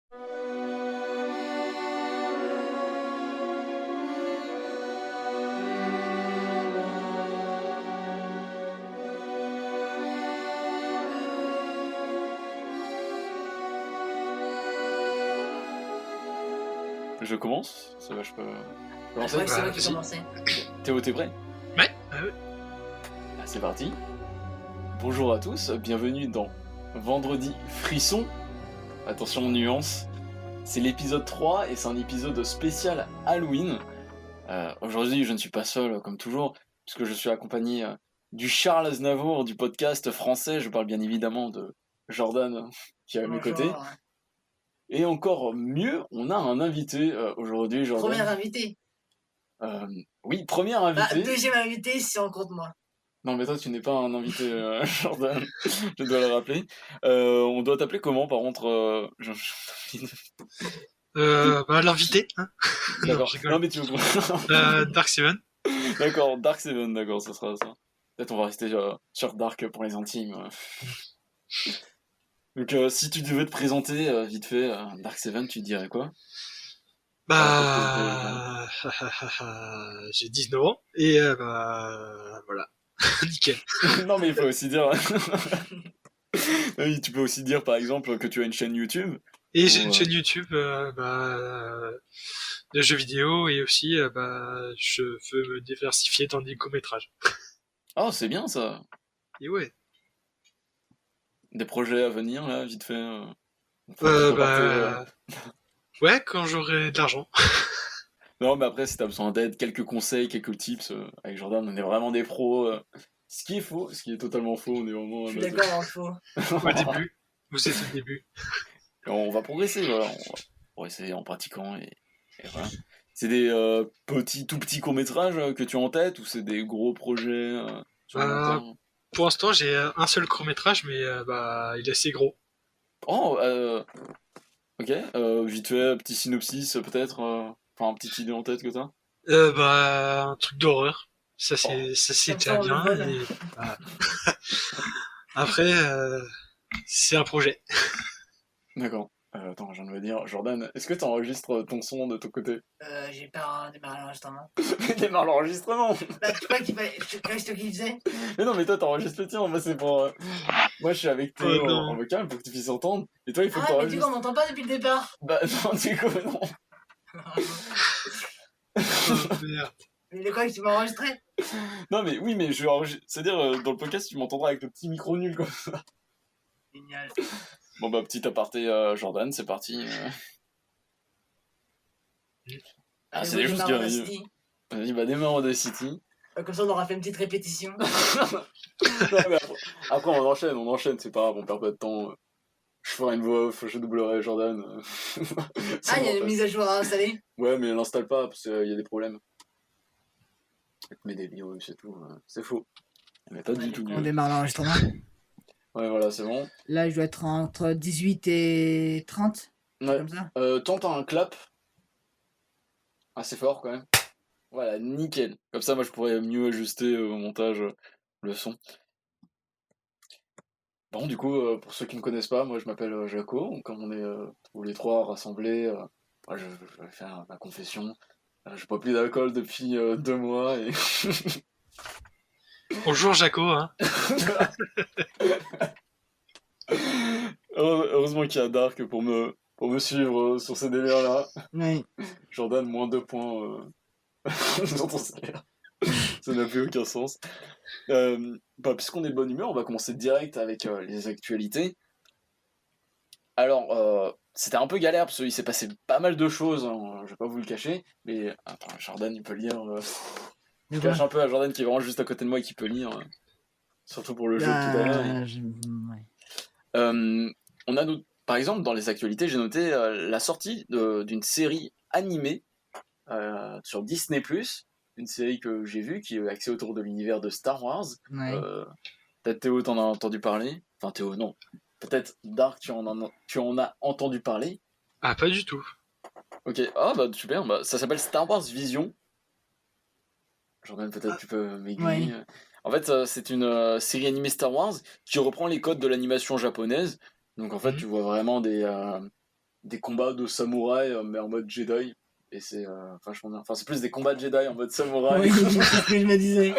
Je commence? Ça va, je peux Ouais, lancer? c'est moi qui vas-y. commençais. Théo, t'es prêt? Ouais. Ah, c'est parti. Bonjour à tous, bienvenue dans Vendredi Frisson. Attention nuance, c'est l'épisode 3 et c'est un épisode spécial Halloween. Aujourd'hui, je ne suis pas seul comme toujours, puisque je suis accompagné du Charles Aznavour du podcast français. Je parle bien évidemment de Jordan qui est à mes côtés. Bonjour. Et encore mieux, on a un invité aujourd'hui, Jordan. Premier invité. Oui, premier Bah, invité. deuxième invité si on compte moi. Non, mais toi, tu n'es pas un invité, Jordan. Je dois le rappeler. On doit t'appeler comment, par contre L'invité, hein. Non, D'accord. je rigole. Non, mais tu veux... Dark Seven. D'accord, Dark Seven, d'accord, ça sera ça. Peut-être on va rester sur Dark pour les intimes. Donc, si tu devais te présenter vite fait, Dark Seven, tu dirais quoi? J'ai 19 ans et voilà. Nickel. Non, mais il faut aussi dire... Oui, tu peux aussi dire, par exemple, que tu as une chaîne YouTube. Et j'ai une chaîne YouTube de jeux vidéo et aussi je veux me diversifier dans des courts-métrages. Oh, c'est bien, ça. Et ouais. Des projets à venir, là, vite fait on peut partir, Ouais, quand j'aurai de l'argent. Non, mais après, si t'as besoin d'aide, quelques conseils, quelques tips, avec Jordan, on est vraiment des pros. Ce qui est faux, ce qui est totalement faux, on est vraiment... Je suis d'accord, il faut. Au début. Vous êtes au début. On va progresser, voilà. On va progresser en pratiquant et voilà. C'est des tout petits courts-métrages que tu as en tête ou c'est des gros projets sur le long terme? Pour l'instant, j'ai un seul court-métrage, mais il est assez gros. Oh, ok. Vite fait, petit synopsis peut-être. Enfin, petite idée en tête que t'as? Un truc d'horreur. Ça c'est Comme déjà ça, on le bien. vole. Et, après, c'est un projet. D'accord. Attends, je viens de me dire, Jordan, est-ce que tu enregistres ton son de ton côté? J'ai pas démarré l'enregistrement. Démarre l'enregistrement! Bah, tu crois qu'il fallait. Je crois que c'est toi qui le faisais. Mais non, mais toi t'enregistres le tien, moi c'est pour. Moi je suis avec Théo Oh non. en vocal pour que tu puisses entendre, et toi il faut que Ah, mais du t'enregistres. coup, on m'entend pas depuis le départ. Bah non, du coup, non. Oh, merde. Mais de quoi que tu m'as enregistré? Non, mais oui, mais je vais enregistrer. C'est-à-dire, dans le podcast, tu m'entendras avec le petit micro nul, quoi. Génial. Bon, bah, petit aparté, Jordan, c'est parti. Ah, c'est des choses qui arrivent. Audacity. Vas-y, bah, démarre Audacity. Comme ça, on aura fait une petite répétition. Non, mais après, on enchaîne, c'est pas grave, on perd pas de temps. Je ferai une voix off, je doublerai Jordan. Ah, il y a une mise à jour à installer. Ouais, mais l'installe pas, parce qu'il y a des problèmes. Mais des virus c'est tout, c'est faux. Mais pas du tout On mieux. démarre l'enregistrement. Ouais, voilà, c'est bon. Là, je dois être entre 18 et 30. Ouais. Comme ça. Tente un clap. Assez fort, quand même. Voilà, nickel. Comme ça, moi, je pourrais mieux ajuster au montage le son. Bon, du coup, pour ceux qui ne me connaissent pas, moi, je m'appelle Jaco. Comme on est tous les trois rassemblés, je vais faire ma confession. Je bois plus d'alcool depuis 2 mois et... Bonjour Jaco, hein. Heureusement qu'il y a Dark pour me suivre sur ces délires-là. Oui. Jordan, moins 2 points dans ton salaire. Ça n'a plus aucun sens. Puisqu'on est de bonne humeur, on va commencer direct avec les actualités. Alors, c'était un peu galère parce qu'il s'est passé pas mal de choses, hein, je vais pas vous le cacher. Mais attends, Jordan, il peut lire. Je cache un peu à Jordan qui est vraiment juste à côté de moi et qui peut lire. Surtout pour le jeu de tout à l'heure. On a par exemple, dans les actualités, j'ai noté la sortie d'une série animée sur Disney+, une série que j'ai vue qui est axée autour de l'univers de Star Wars. Ouais. Peut-être Théo, t'en as entendu parler. Enfin, Théo, non. Peut-être Dark, tu en as entendu parler. Ah, pas du tout. Ok, bah super, ça s'appelle Star Wars Vision. Jordan, peut-être tu peux m'aiguiller. Ouais. En fait, c'est une série animée Star Wars qui reprend les codes de l'animation japonaise. Donc en fait, tu vois vraiment des des combats de samouraïs, mais en mode Jedi. Et c'est vachement bien. Enfin, c'est plus des combats de Jedi en mode samouraï. Oui, c'est ce que je me disais.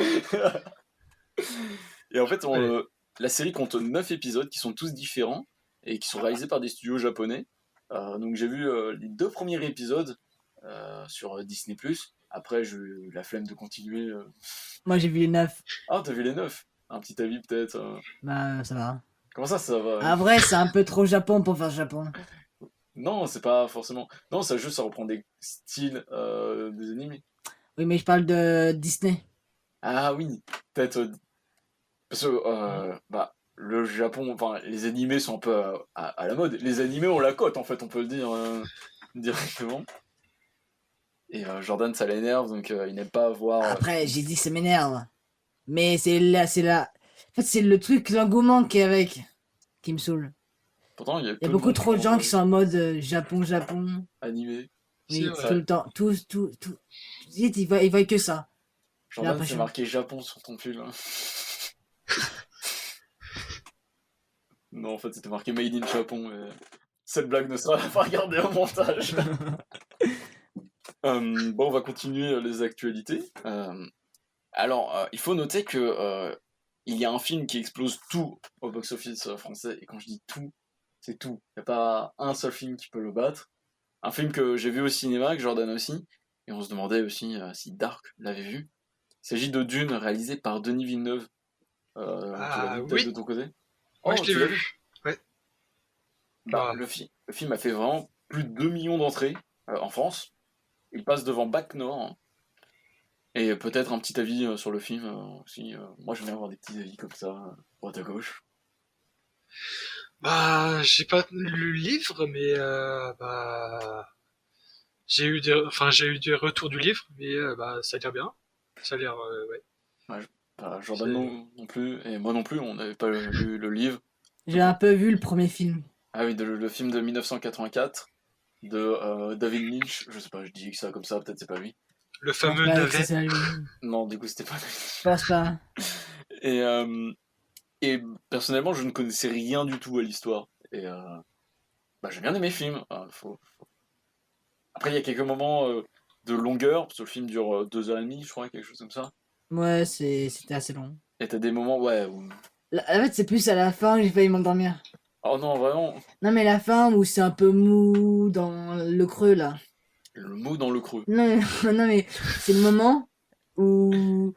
Et en fait, Ouais. la série compte 9 épisodes qui sont tous différents et qui sont réalisés par des studios japonais. Donc j'ai vu les 2 premiers épisodes sur Disney+. Après, j'ai eu la flemme de continuer. Moi, j'ai vu les 9. Ah, t'as vu les 9? Un petit avis peut-être Bah, ça va. Comment ça va? En vrai, c'est un peu trop Japon pour faire Japon. Non, c'est pas forcément. Non, ça juste, ça reprend des styles des animés. Oui, mais je parle de Disney. Ah oui, peut-être. Parce que bah, le Japon, enfin, les animés sont un peu à la mode. Les animés ont la cote, en fait, on peut le dire directement. Et Jordan, ça l'énerve, donc il n'aime pas voir. Après, j'ai dit ça m'énerve. Mais c'est là. En fait, c'est le truc, l'engouement qui est avec, qui me saoule. Pourtant, il y a Il y a peu de beaucoup monde qui trop de vont gens voir qui les sont en mode Japon, Japon. animés. C'est Oui, vrai. tout le temps. Tout. Ils voient que ça. J'ai Jordan, c'est l'impression. marqué Japon sur ton pull. Hein. Non, en fait, c'était marqué Made in Japon. Et cette blague ne sera pas regardée au montage. Bon, on va continuer les actualités. Alors, il faut noter que il y a un film qui explose tout au box-office français. Et quand je dis tout, c'est tout. Il n'y a pas un seul film qui peut le battre. Un film que j'ai vu au cinéma, avec Jordan aussi. Et on se demandait aussi si Dark l'avait vu. Il s'agit de Dune, réalisé par Denis Villeneuve. Tu l'as Ah vu peut-être de oui, ton côté? moi Oh, je l'ai tu l'as vu? vu. Ouais. Bah, Bah, le film a fait vraiment plus de 2 millions d'entrées en France. Il passe devant Bac Nord. Hein. Et peut-être un petit avis sur le film aussi. Moi, j'aime bien avoir des petits avis comme ça, droite à gauche. j'ai pas lu le livre, mais j'ai eu des retours du livre, mais ça a l'air bien. Ça a l'air, ouais. Ouais, Jordan C'est non plus, et moi non plus, on n'avait pas lu le livre. J'ai Donc, un peu vu le premier film. ah oui, le film de 1984 de David Lynch. Je sais pas, je dis que ça comme ça, peut-être c'est pas lui. le Je pense fameux pas que ça navet. soit lui. Non, du coup, c'était pas Je lui. pense pas. Et, et personnellement, je ne connaissais rien du tout à l'histoire. Et bah, j'ai bien aimé le film. Après, il y a quelques moments de longueur, parce que le film dure 2h30, je crois, quelque chose comme ça. Ouais, c'était assez long. Et t'as des moments, ouais, où... En fait, c'est plus à la fin que j'ai failli m'endormir. Oh non, vraiment, Non, mais la fin où c'est un peu mou dans le creux là. le mot dans le creux. Non, non, mais c'est le moment où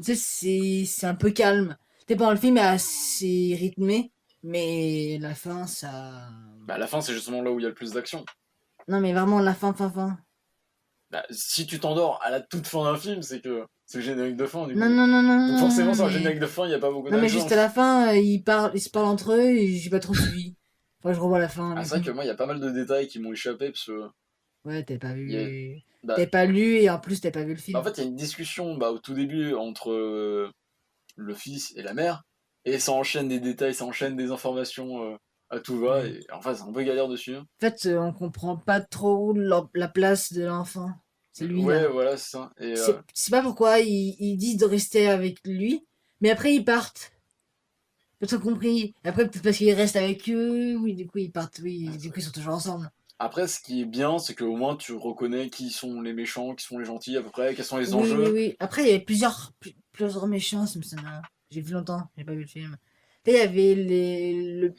tu sais, c'est un peu calme. T'es pas le film est assez rythmé, mais la fin, ça. Bah, à la fin, c'est justement là où il y a le plus d'action. Non, mais vraiment, la fin. Bah, si tu t'endors à la toute fin d'un film, c'est que c'est le générique de fin, du Non, coup. non, non, non, Donc non, forcément, non, sur un mais. générique de fin, il n'y a pas beaucoup Non, mais d'action. juste à la fin, ils se parlent entre eux et j'ai pas trop suivi. Faut que je revois la fin, Ah, du c'est vrai coup. que moi, il y a pas mal de détails qui m'ont échappé, parce que... Ouais, t'as pas il y a- vu. Bah, T'as pas lu et en plus, t'as pas vu le bah, en film. fait, il y a une discussion au tout début entre le fils et la mère, et ça enchaîne des détails, ça enchaîne des informations à tout va, Ouais. et enfin, c'est un peu galère dessus. Hein. En fait, on comprend pas trop la place de l'enfant. C'est lui, Ouais, là. voilà, c'est ça. Et C'est pas pourquoi ils disent de rester avec lui, mais après ils partent. T'as tout compris. Après, peut-être parce qu'ils restent avec eux, oui, du coup ils partent, oui, du coup ils sont toujours ensemble. après, ce qui est bien, c'est qu'au moins, tu reconnais qui sont les méchants, qui sont les gentils, à peu près, quels sont les enjeux. Oui. Après, il y avait plusieurs méchants, ça m'a. J'ai vu longtemps, j'ai pas vu le film. Tu sais, il y avait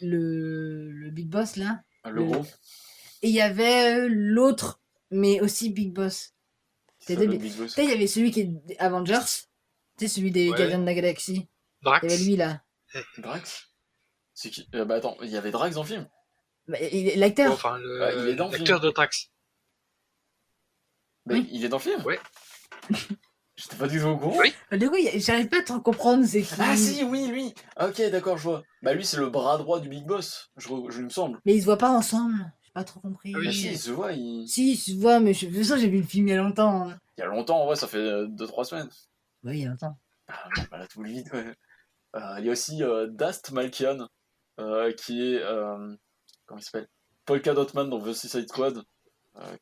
le Big Boss, là. Le gros, Et il y avait l'autre, mais aussi Big Boss. c'est T'as ça, deux le Bi- Big Boss. Tu sais, il y avait celui qui est Avengers. Tu sais, celui des Ouais. Gardiens de la Galaxie. Il y avait Drax. lui, là. Drax? C'est qui? Bah attends, il y avait Drax dans le film? Bah, Ouais, l'acteur. enfin, Bah, il est dans le film. l'acteur de Drax. Mais Oui. il est dans le film? Ouais. J'étais pas du tout au courant. Oui. Bah, du coup, j'arrive pas à trop comprendre c'est qui. Ah si, oui, lui! Ok, d'accord, je vois. Bah lui, c'est le bras droit du Big Boss, je me semble. Mais ils se voient pas ensemble. J'ai pas trop compris. Ah oui. Bah si, il se voit, il... Si, ils se voient, mais de toute façon, j'ai vu le film il y a longtemps. Hein. Il y a longtemps, en vrai, ça fait 2-3 semaines. Oui, il y a longtemps. Ah, non, bah là, tout vite, ouais. Il y a aussi Dast Malkian, qui est... comment il s'appelle? Polka Dotman dans The Suicide Squad.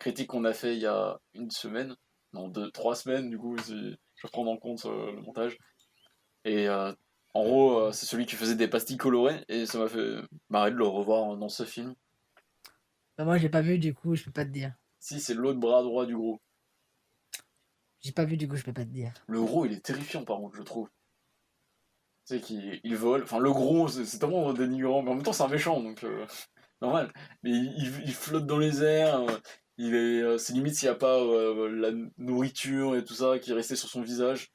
Critique qu'on a fait il y a une semaine. Non, 3 semaines, du coup, je vais prendre en compte le montage. Et en gros, c'est celui qui faisait des pastilles colorées, et ça m'a fait marrer de le revoir dans ce film. Bah, moi, j'ai pas vu, du coup, je peux pas te dire. Si, c'est l'autre bras droit du gros. J'ai pas vu, du coup, je peux pas te dire. Le gros, il est terrifiant par contre, je trouve. Tu sais qu'il vole. Enfin, le gros, c'est tellement dénigrant, mais en même temps, c'est un méchant, donc normal. Mais il flotte dans les airs. C'est limite s'il n'y a pas la nourriture et tout ça qui est resté sur son visage.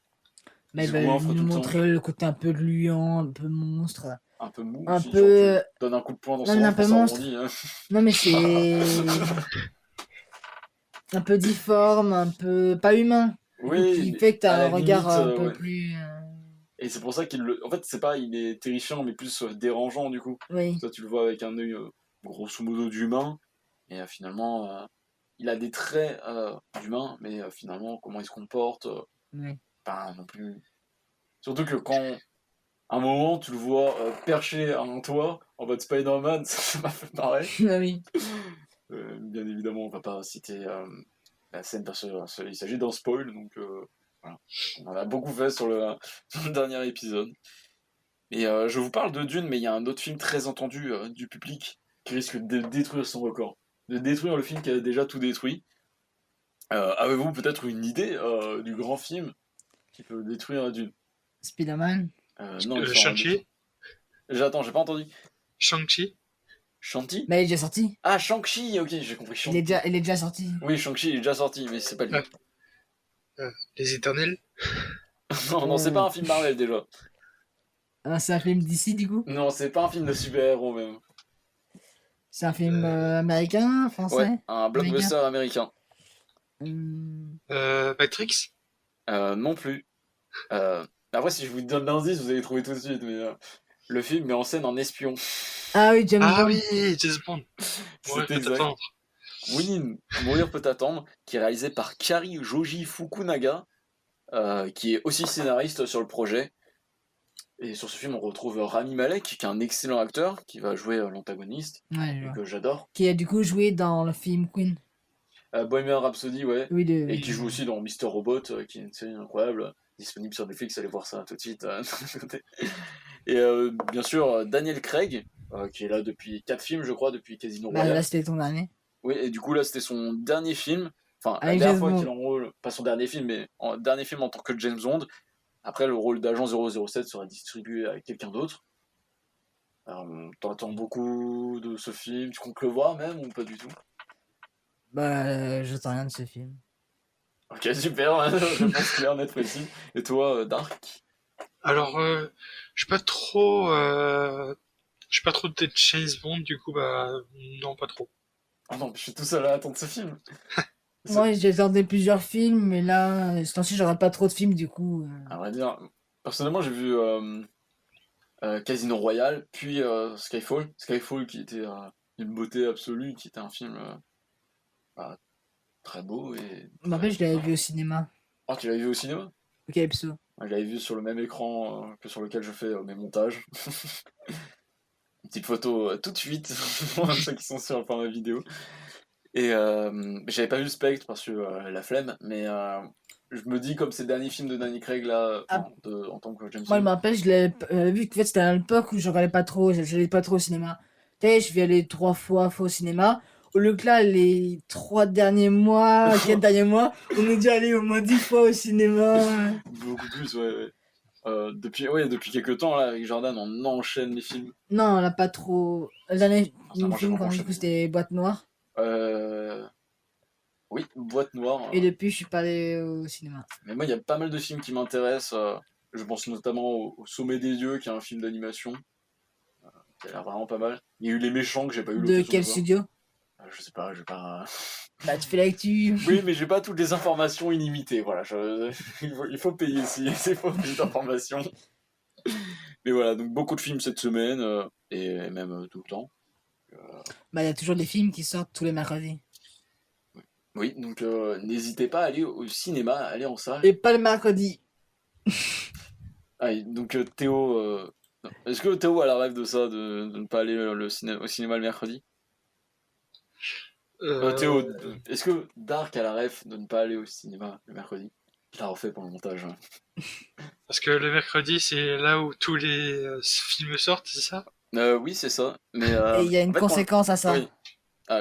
Mais Il se il va goinfre nous tout le temps. montrer le côté un peu gluant, un peu monstre. Un peu mou Un aussi, genre tu peu. donnes un coup de poing dans Non, son mais un ventre peu pour monstre. s'arrondir. Hein. Non, mais c'est. Un peu difforme, un peu. Pas humain. Du coup, Oui, qui mais fait que à t'as la un regard limite, un peu ouais. plus. Et c'est pour ça En fait, c'est pas, il est terrifiant, mais plus dérangeant du coup. Oui. Toi, tu le vois avec un œil grosso modo d'humain, et finalement, il a des traits d'humain, mais finalement, comment il se comporte, Oui. pas non plus. Surtout que quand, à un moment, tu le vois perché à un toit, en mode Spider-Man, ça m'a fait pareil. Ah oui. Bien évidemment, on va pas citer la scène parce qu'il s'agit d'un spoil, donc voilà. On en a beaucoup fait sur sur le dernier épisode. Et je vous parle de Dune, mais il y a un autre film très entendu du public qui risque de détruire son record. De détruire le film qui a déjà tout détruit. Avez-vous peut-être une idée du grand film qui peut détruire Dune? Spider-Man. Non, il sort en Shang-Chi. décembre. J'attends, j'ai pas entendu. Shang-Chi. Shanti? Mais il est déjà sorti. Ah, Shang-Chi, ok, j'ai compris Shanti. Il est déjà sorti. Oui, Shang-Chi il est déjà sorti, mais c'est pas lui. Ah, Les Éternels. Non, non, c'est pas Oh. un film Marvel déjà. Ah, c'est un film d'ici, du coup. Non, c'est pas un film de super-héros même. C'est un film Euh, américain, Ouais, français, un américain. blockbuster américain. Matrix. Non plus. Euh, Après, si je vous donne l'indice, vous allez trouver tout de suite. Mais le film met en scène un espion. Ah oui, James Ah Bond. oui, James Bond. Ouais, C'est peut exact. attendre. Oui, Mourir peut attendre, qui est réalisé par Kari Joji Fukunaga, qui est aussi scénariste sur le projet. Et sur ce film, on retrouve Rami Malek, qui est un excellent acteur, qui va jouer l'antagoniste, Ouais, je et vois. que j'adore. Qui a du coup joué dans le film Queen. Bohemian Rhapsody, ouais. Oui, Et qui joue aussi dans Mister Robot, qui est une série incroyable, disponible sur Netflix, allez voir ça tout de suite. Et bien sûr, Daniel Craig, qui est là depuis 4 films, je crois, depuis Casino Bah, là, Royale. c'était ton dernier. Oui, et du coup, là, c'était son dernier film. Enfin, la Avec dernière James fois qu'il Bond. enrôle, pas son dernier film, mais dernier film en tant que James Bond. Après, le rôle d'agent 007 sera distribué à quelqu'un d'autre. T'entends beaucoup de ce film, tu comptes le voir même ou pas du tout? Bah, j'attends rien de ce film. Ok, super, réponse claire, nette, précise. Et toi, Dark? Alors, je suis pas trop, je suis pas trop de James Bond, du coup, bah, non, pas trop. Ah non, je suis tout seul à attendre ce film. Moi, j'ai attendé plusieurs films, mais là, ce temps-ci, j'aurai pas trop de films, du coup. À vrai dire, personnellement, j'ai vu Casino Royale, puis Skyfall. Skyfall qui était une beauté absolue, qui était un film bah, très beau et Mais après, je l'avais vu au cinéma. Oh, tu l'avais vu au cinéma? Au Calypso. Ouais, je l'avais vu sur le même écran que sur lequel je fais mes montages. Une petite photo tout de suite, pour ceux qui sont sur le format vidéo. Et j'avais pas vu le Spectre parce que la flemme, mais je me dis comme ces derniers films de Danny Craig là, Ah. en tant que James Moi, je Bond. me rappelle, je l'avais vu que en fait, c'était à l'époque où je regardais pas trop, j'allais pas trop au cinéma. Tu sais, je vais aller 3 fois au cinéma. Au lieu que là, les 3 derniers mois, 4 derniers mois, on est déjà allé au moins 10 fois au cinéma. Beaucoup plus, ouais. Ouais. Depuis quelques temps là, avec Jordan, on enchaîne les films. Non, on l'a pas trop. Le dernier Moi, j'ai film qu'on a vu, enchaîné. c'était Boîte Noire. Euh... Oui, Boîte Noire. Et depuis, je suis pas allé au cinéma. Mais moi, il y a pas mal de films qui m'intéressent. Je pense notamment au Sommet des Dieux, qui est un film d'animation, qui a l'air vraiment pas mal. Il y a eu Les Méchants, que j'ai pas eu De l'occasion de quel voir. studio? Je sais pas, j'ai pas. Bah, tu fais l'actu. Oui, mais j'ai pas toutes les informations illimitées. Voilà, il faut payer si il faut plus d'informations. Mais voilà, donc beaucoup de films cette semaine, et même tout le temps. Bah, il y a toujours des films qui sortent tous les mercredis. Oui, donc n'hésitez pas à aller au cinéma, à aller en salle. Et pas le mercredi. Ah, donc Théo, est-ce que Théo a la rêve de ça, de ne pas aller au cinéma le mercredi? Théo, est-ce que Dark a la rêve de ne pas aller au cinéma le mercredi? Je la refais pour le montage. Hein. Parce que le mercredi, c'est là où tous les films sortent, c'est ça? Oui, c'est ça. Mais Et il y a une en fait, conséquence à ça. oui.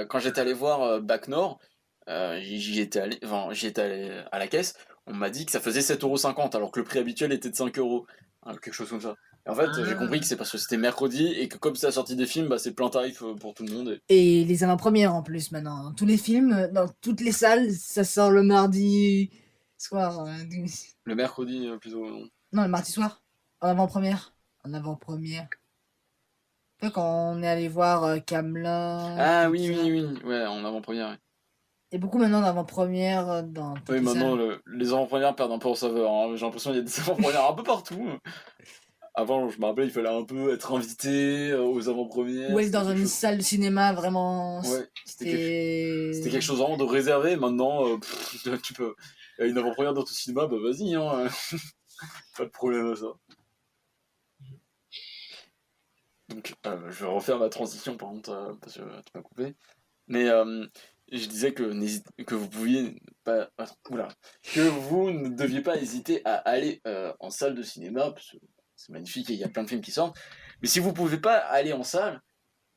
quand j'étais allé voir Bac Nord, j'y étais allé à la caisse, on m'a dit que ça faisait 7,50 € alors que le prix habituel était de 5 €, hein, quelque chose comme ça. Et en fait, j'ai compris que c'est parce que c'était mercredi et que comme c'est la sortie des films, bah, c'est plein tarif pour tout le monde. Et les avant-premières en plus maintenant. Tous les films, dans toutes les salles, ça sort le mardi soir. Le mercredi, plutôt. Non. Non, le mardi soir. En avant-première. En avant-première. Tu vois, quand on est allé voir Camelot. Ah oui, oui, oui, ouais, en avant-première. Ouais. Il y a beaucoup maintenant d'avant-première dans toutes Oui, les maintenant, salles. les avant-premières perdent un peu en saveur, hein. J'ai l'impression qu'il y a des avant-premières un peu partout. Avant, je me rappelle, il fallait un peu être invité aux avant-premières. Ou aller C'était dans quelque une chose. salle de cinéma vraiment. Ouais, c'était quelque C'était. chose vraiment de réservé. Maintenant, tu peux. Il y a une avant-première dans ton cinéma, bah vas-y, hein. Pas de problème à ça. Donc, je vais refaire ma transition par contre, parce que tu m'as coupé. Mais je disais que vous pouviez pas. Attends, oula. Que vous ne deviez pas hésiter à aller en salle de cinéma, parce que c'est magnifique et il y a plein de films qui sortent. Mais si vous pouvez pas aller en salle,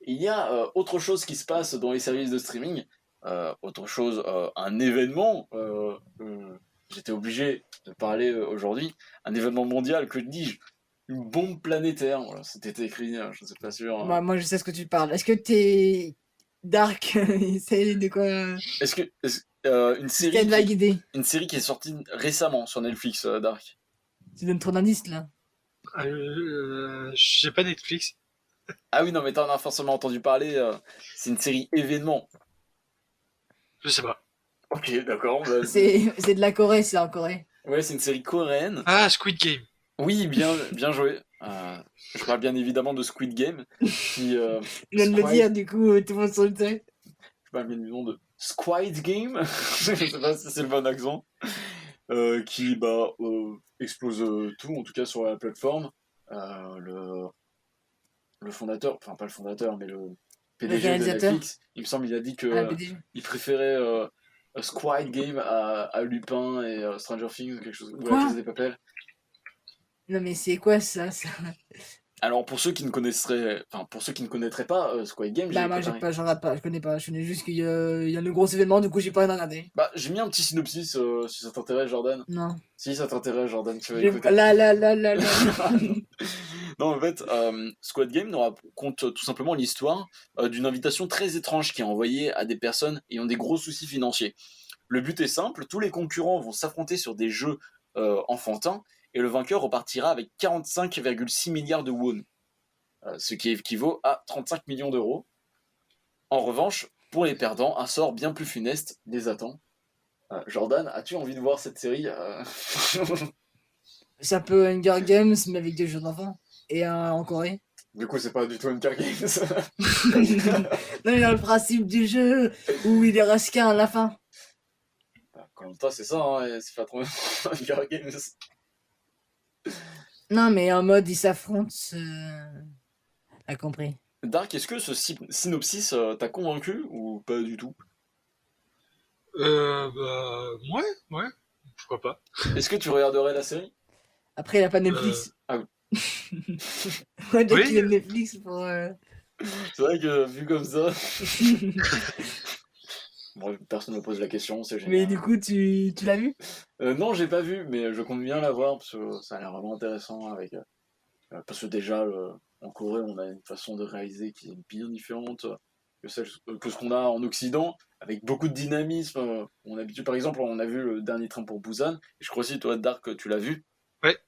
il y a autre chose qui se passe dans les services de streaming. Autre chose, un événement. J'étais obligé de parler aujourd'hui. Un événement mondial, que dis-je? Une bombe planétaire. Voilà, c'était écrit, je ne sais pas sûr. Moi, je sais ce que tu parles. Est-ce que t'es Dark? C'est de quoi? Une Si t'as une série vague idée. une série qui est sortie récemment sur Netflix, Dark. Tu donnes trop d'indices là. J'ai pas Netflix. Ah oui, non, mais t'en as forcément entendu parler. C'est une série événement. Je sais pas. Ok, d'accord. Bah, C'est de la Corée, c'est en Corée. ouais, c'est une série coréenne. Ah, Squid Game. Oui, bien joué. Je parle bien évidemment de Squid Game. Qui, Je viens de le dire, du coup, tout le monde se le sait. je parle bien évidemment de Squid Game. Je sais pas si c'est le bon accent. Qui explose tout, en tout cas sur la plateforme. Le fondateur, enfin pas le fondateur, mais le Le PDG de réalisateur. Netflix, il me semble, il a dit que Ah, BDG. il préférait Squid Game à Lupin et Stranger Things, quelque chose, ou La Quoi? Casa des Papel. Non, mais c'est quoi ça? Alors pour ceux qui ne connaîtraient pas Squid Game, Bah, moi, j'en rate pas, je connais pas. Je connais juste qu'il y a le gros événement, du coup, j'ai pas rien à regarder. j'ai mis un petit synopsis si ça t'intéresse, Jordan. Non. Si ça t'intéresse, Jordan, tu vas écouter. Là. Non, en fait, Squid Game nous raconte tout simplement l'histoire d'une invitation très étrange qui est envoyée à des personnes ayant des gros soucis financiers. Le but est simple, tous les concurrents vont s'affronter sur des jeux enfantins et le vainqueur repartira avec 45,6 milliards de won, ce qui équivaut à 35 millions d'euros. En revanche, pour les perdants, un sort bien plus funeste les attend. Jordan, as-tu envie de voir cette série C'est un peu Hunger Games, mais avec des jeux d'enfants. Et en Corée. Du coup, c'est pas du tout Hunger Games. Non, mais dans le principe du jeu, où il est rasquin à la fin. Comme toi, c'est ça, hein, et c'est pas trop Hunger Games. Non, mais en mode, ils s'affrontent. T'as compris. Dark, est-ce que ce synopsis t'a convaincu ou pas du tout? Ouais, pourquoi pas. Est-ce que tu regarderais la série? Après, il a pas Netflix. Ah oui. On va dire Oui. qu'il aime Netflix pour. C'est vrai que vu comme ça. Bon, personne ne me pose la question, c'est Mais génial. du coup, tu l'as vu? Non, j'ai pas vu, mais je compte bien la voir parce que ça a l'air vraiment intéressant avec. Parce que déjà, en Corée, on a une façon de réaliser qui est bien différente que ce qu'on a en Occident, avec beaucoup de dynamisme. On a habitué, par exemple, on a vu le dernier train pour Busan, et je crois aussi, toi, Dark, tu l'as vu. Ouais.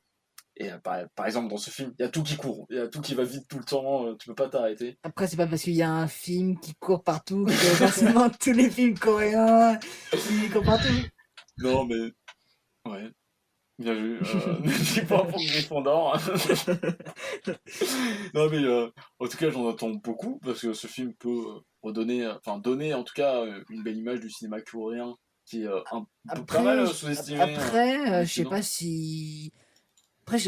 Et par exemple, dans ce film, il y a tout qui court, il y a tout qui va vite tout le temps, tu peux pas t'arrêter. Après, c'est pas parce qu'il y a un film qui court partout que forcément tous les films coréens ils courent partout. Non, mais. Ouais. Bien vu. Ne dis pas pour Gryffondor. Non, mais en tout cas, j'en attends beaucoup parce que ce film peut donner en tout cas une belle image du cinéma coréen qui est pas mal sous-estimé. Après, je sais pas si. Après,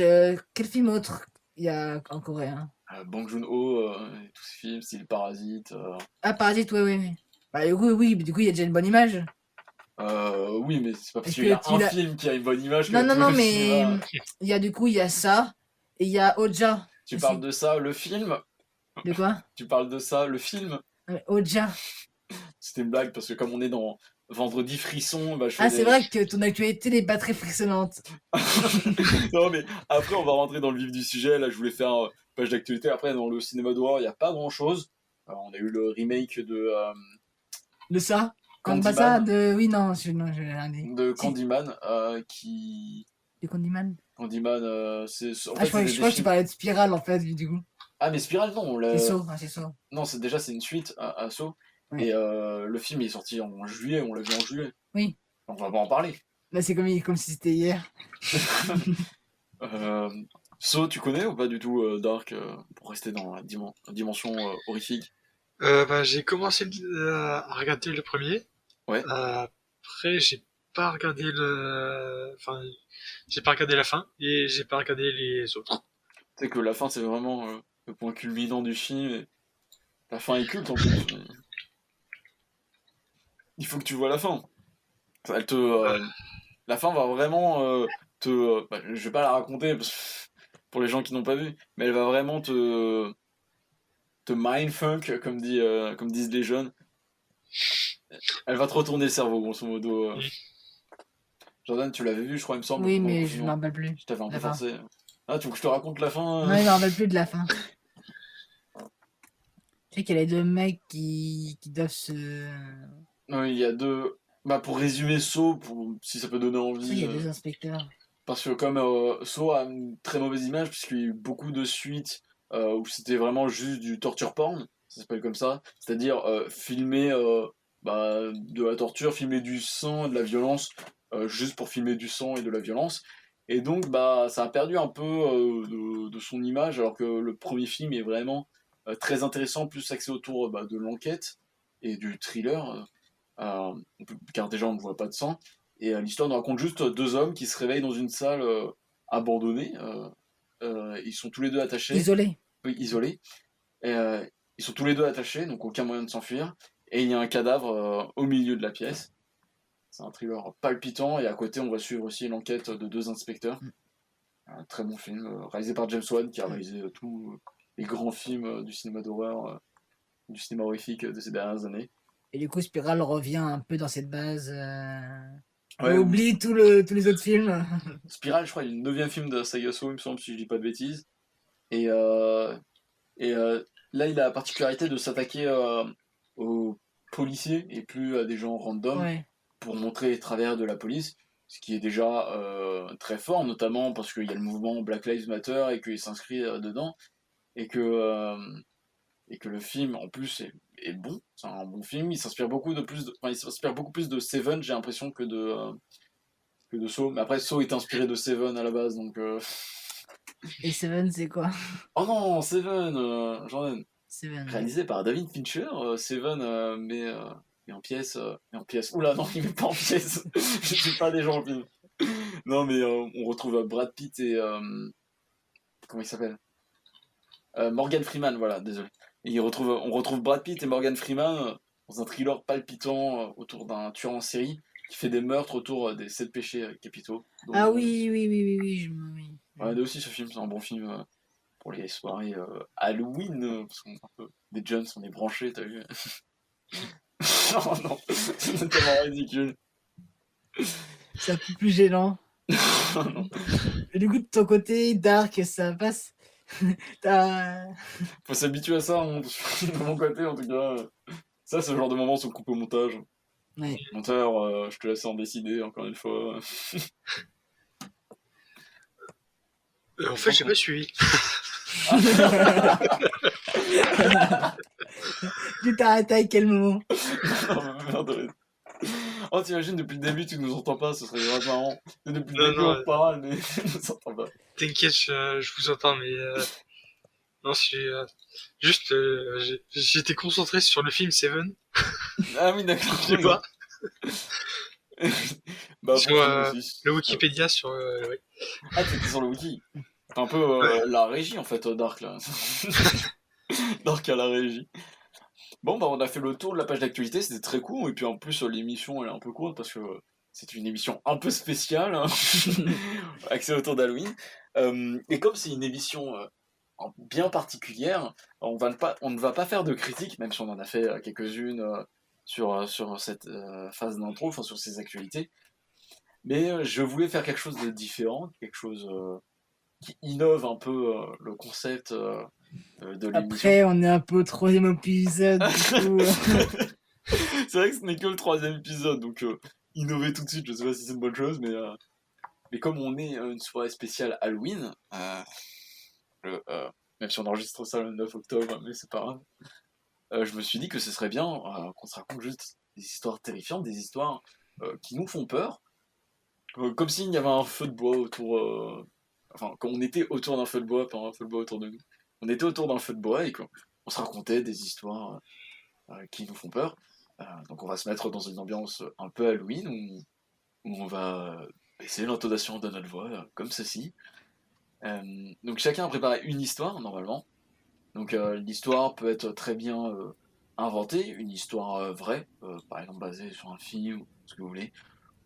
quel film autre il y a en coréen? Bong Joon-ho et tous ces films, style Parasite. Ah, Parasite, oui. Bah, du coup, il y a déjà une bonne image. Oui, mais c'est pas parce Est-ce qu'il y a que tu un l'as- film qui a une bonne image que Non, tout le mais cinéma. il y a il y a ça, et il y a Oja. Tu aussi. parles de ça, le film. De quoi? Tu parles de ça, le film. Oja. c'était une blague parce que comme on est dans Vendredi Frisson, bah, je Ah, faisais... c'est vrai que ton actualité n'est pas très frissonnante. Non, mais après, on va rentrer dans le vif du sujet. Là, je voulais faire page d'actualité. Après, dans le cinéma d'horreur, il n'y a pas grand-chose. On a eu le remake De ça? Quand pas ça, Candyman, Oui, non, non, je rien dit. de Si, Candyman, qui... de Candyman. Candyman, en Ah, fait, c'était je des crois que tu films... parlais de Spirale, en fait, du coup. Ah, mais Spiral, non, C'est Saw, ah, c'est Saw. non, c'est une suite à Saw. Ouais. Et le film il est sorti en juillet, on l'a vu en juillet. Oui. On va pas en parler. Là, c'est comme si c'était hier. So, tu connais ou pas du tout Dark pour rester dans la dimension horrifique? J'ai commencé à regarder le premier. Ouais. Après, enfin, j'ai pas regardé la fin et j'ai pas regardé les autres. Tu sais que la fin c'est vraiment le point culminant du film. Et la fin est culte en plus. Il faut que tu vois la fin. Elle te, la fin va vraiment bah, je vais pas la raconter pour les gens qui n'ont pas vu, mais elle va vraiment te mindfuck comme disent les jeunes. Elle va te retourner le cerveau, grosso modo. Jordan, tu l'avais vu, je crois, il me semble. Oui, pendant le mais je confinement. m'en rappelle plus. Je t'avais un peu La fin. forcé. Ah, tu veux que je te raconte la fin Non, il m'en rappelle plus de la fin. Tu sais qu'il y a les deux mecs qui doivent se. Oui, il y a deux. Bah, pour résumer Saw, si ça peut donner Tu sais, envie. il y a deux inspecteurs. Parce que comme Saw a une très mauvaise image, puisqu'il y a eu beaucoup de suites où c'était vraiment juste du torture porn, ça s'appelle comme ça. C'est-à-dire filmer bah, de la torture, filmer du sang, de la violence, juste pour filmer du sang et de la violence. Et donc, bah, ça a perdu un peu de son image, alors que le premier film est vraiment très intéressant, plus axé autour bah, de l'enquête et du thriller, car déjà on ne voit pas de sang. Et l'histoire nous raconte juste deux hommes qui se réveillent dans une salle abandonnée. Ils sont tous les deux attachés, Isolés. oui, isolés. Et, ils sont tous les deux attachés, donc aucun moyen de s'enfuir. Et il y a un cadavre au milieu de la pièce. C'est un thriller palpitant, et à côté, on va suivre aussi l'enquête de deux inspecteurs. Un très bon film, réalisé par James Wan, qui a réalisé tous les grands films du cinéma d'horreur, du cinéma horrifique de ces dernières années. Et du coup, Spiral revient un peu dans cette base. Ouais, On oublie tous les autres films. Spiral, je crois, il y a le 9e film de la saga Saw, il me semble, si je dis pas de bêtises. Et, là, il a la particularité de s'attaquer aux policiers et plus à des gens random Ouais. pour montrer les travers de la police, ce qui est déjà très fort, notamment parce qu'il y a le mouvement Black Lives Matter et qu'il s'inscrit dedans, et que le film, en plus, est bon. C'est un bon film. Il s'inspire beaucoup enfin, il s'inspire beaucoup plus de Seven, j'ai l'impression, que de Saw. Mais après, Saw est inspiré de Seven à la base, donc... Et Seven, c'est quoi? Oh non, Seven, Jordan. Seven. Réalisé par David Fincher, Seven, mais en pièces. Mais en pièces. Oula, non, il met pas en pièces. Je suis pas des gens en film. Non, mais on retrouve Brad Pitt et. Comment il s'appelle Morgan Freeman, voilà, désolé. Et on retrouve Brad Pitt et Morgan Freeman dans un thriller palpitant autour d'un tueur en série qui fait des meurtres autour des 7 péchés capitaux. Donc, Ah oui, oui. Oui. regardez aussi ce film, c'est un bon film pour les soirées Halloween, parce qu'on est un peu des jeunes, on est branchés, t'as vu? Oh non, c'est tellement ridicule. C'est un peu plus gênant. Non. Et du coup, de ton côté, Dark, ça passe. T'as. Faut s'habituer à ça, hein, de mon côté en tout cas. Ça, c'est le genre de moment où on coupe au montage. Ouais. Monteur, je te laisse en décider encore une fois. En fait, j'ai pas suivi. Tu t'es arrêté à quel moment? Non, mais merde. Oh, t'imagines, depuis le début, tu nous entends pas, ce serait vraiment marrant. Depuis le Non, début, non, on parle, mais tu nous entends pas. T'inquiète, je vous entends, mais non, juste, j'étais concentré sur le film Seven. Ah oui, d'accord. Je sais pas. Bah, Sur bon, film aussi. le Wikipédia, ouais. Ah, t'étais sur le wiki. T'es un peu la régie en fait, Dark là. Dark à la régie. Bon, bah on a fait le tour de la page d'actualité, c'était très cool. Et puis en plus, l'émission elle est un peu courte parce que c'est une émission un peu spéciale, hein, axée autour d'Halloween. Et comme c'est une émission bien particulière, on ne va pas faire de critiques, même si on en a fait quelques-unes sur cette phase d'intro, enfin sur ces actualités. Mais je voulais faire quelque chose de différent, quelque chose qui innove un peu le concept de l'émission. Après, on est un peu au 3e épisode, du coup. C'est vrai que ce n'est que le 3e épisode, donc innover tout de suite, je sais pas si c'est une bonne chose, mais comme on est une soirée spéciale Halloween, même si on enregistre ça le 9 octobre, mais c'est pas grave, je me suis dit que ce serait bien qu'on se raconte juste des histoires terrifiantes, des histoires qui nous font peur, comme s'il y avait un feu de bois autour... Enfin, quand on était autour d'un feu de bois, pas un feu de bois autour de nous. On était autour d'un feu de bois et qu'on se racontait des histoires qui nous font peur. Donc on va se mettre dans une ambiance un peu Halloween où on va essayer l'intonation de notre voix comme ceci. Donc chacun a préparé une histoire normalement. Donc l'histoire peut être très bien inventée, une histoire vraie, par exemple basée sur un film ou ce que vous voulez,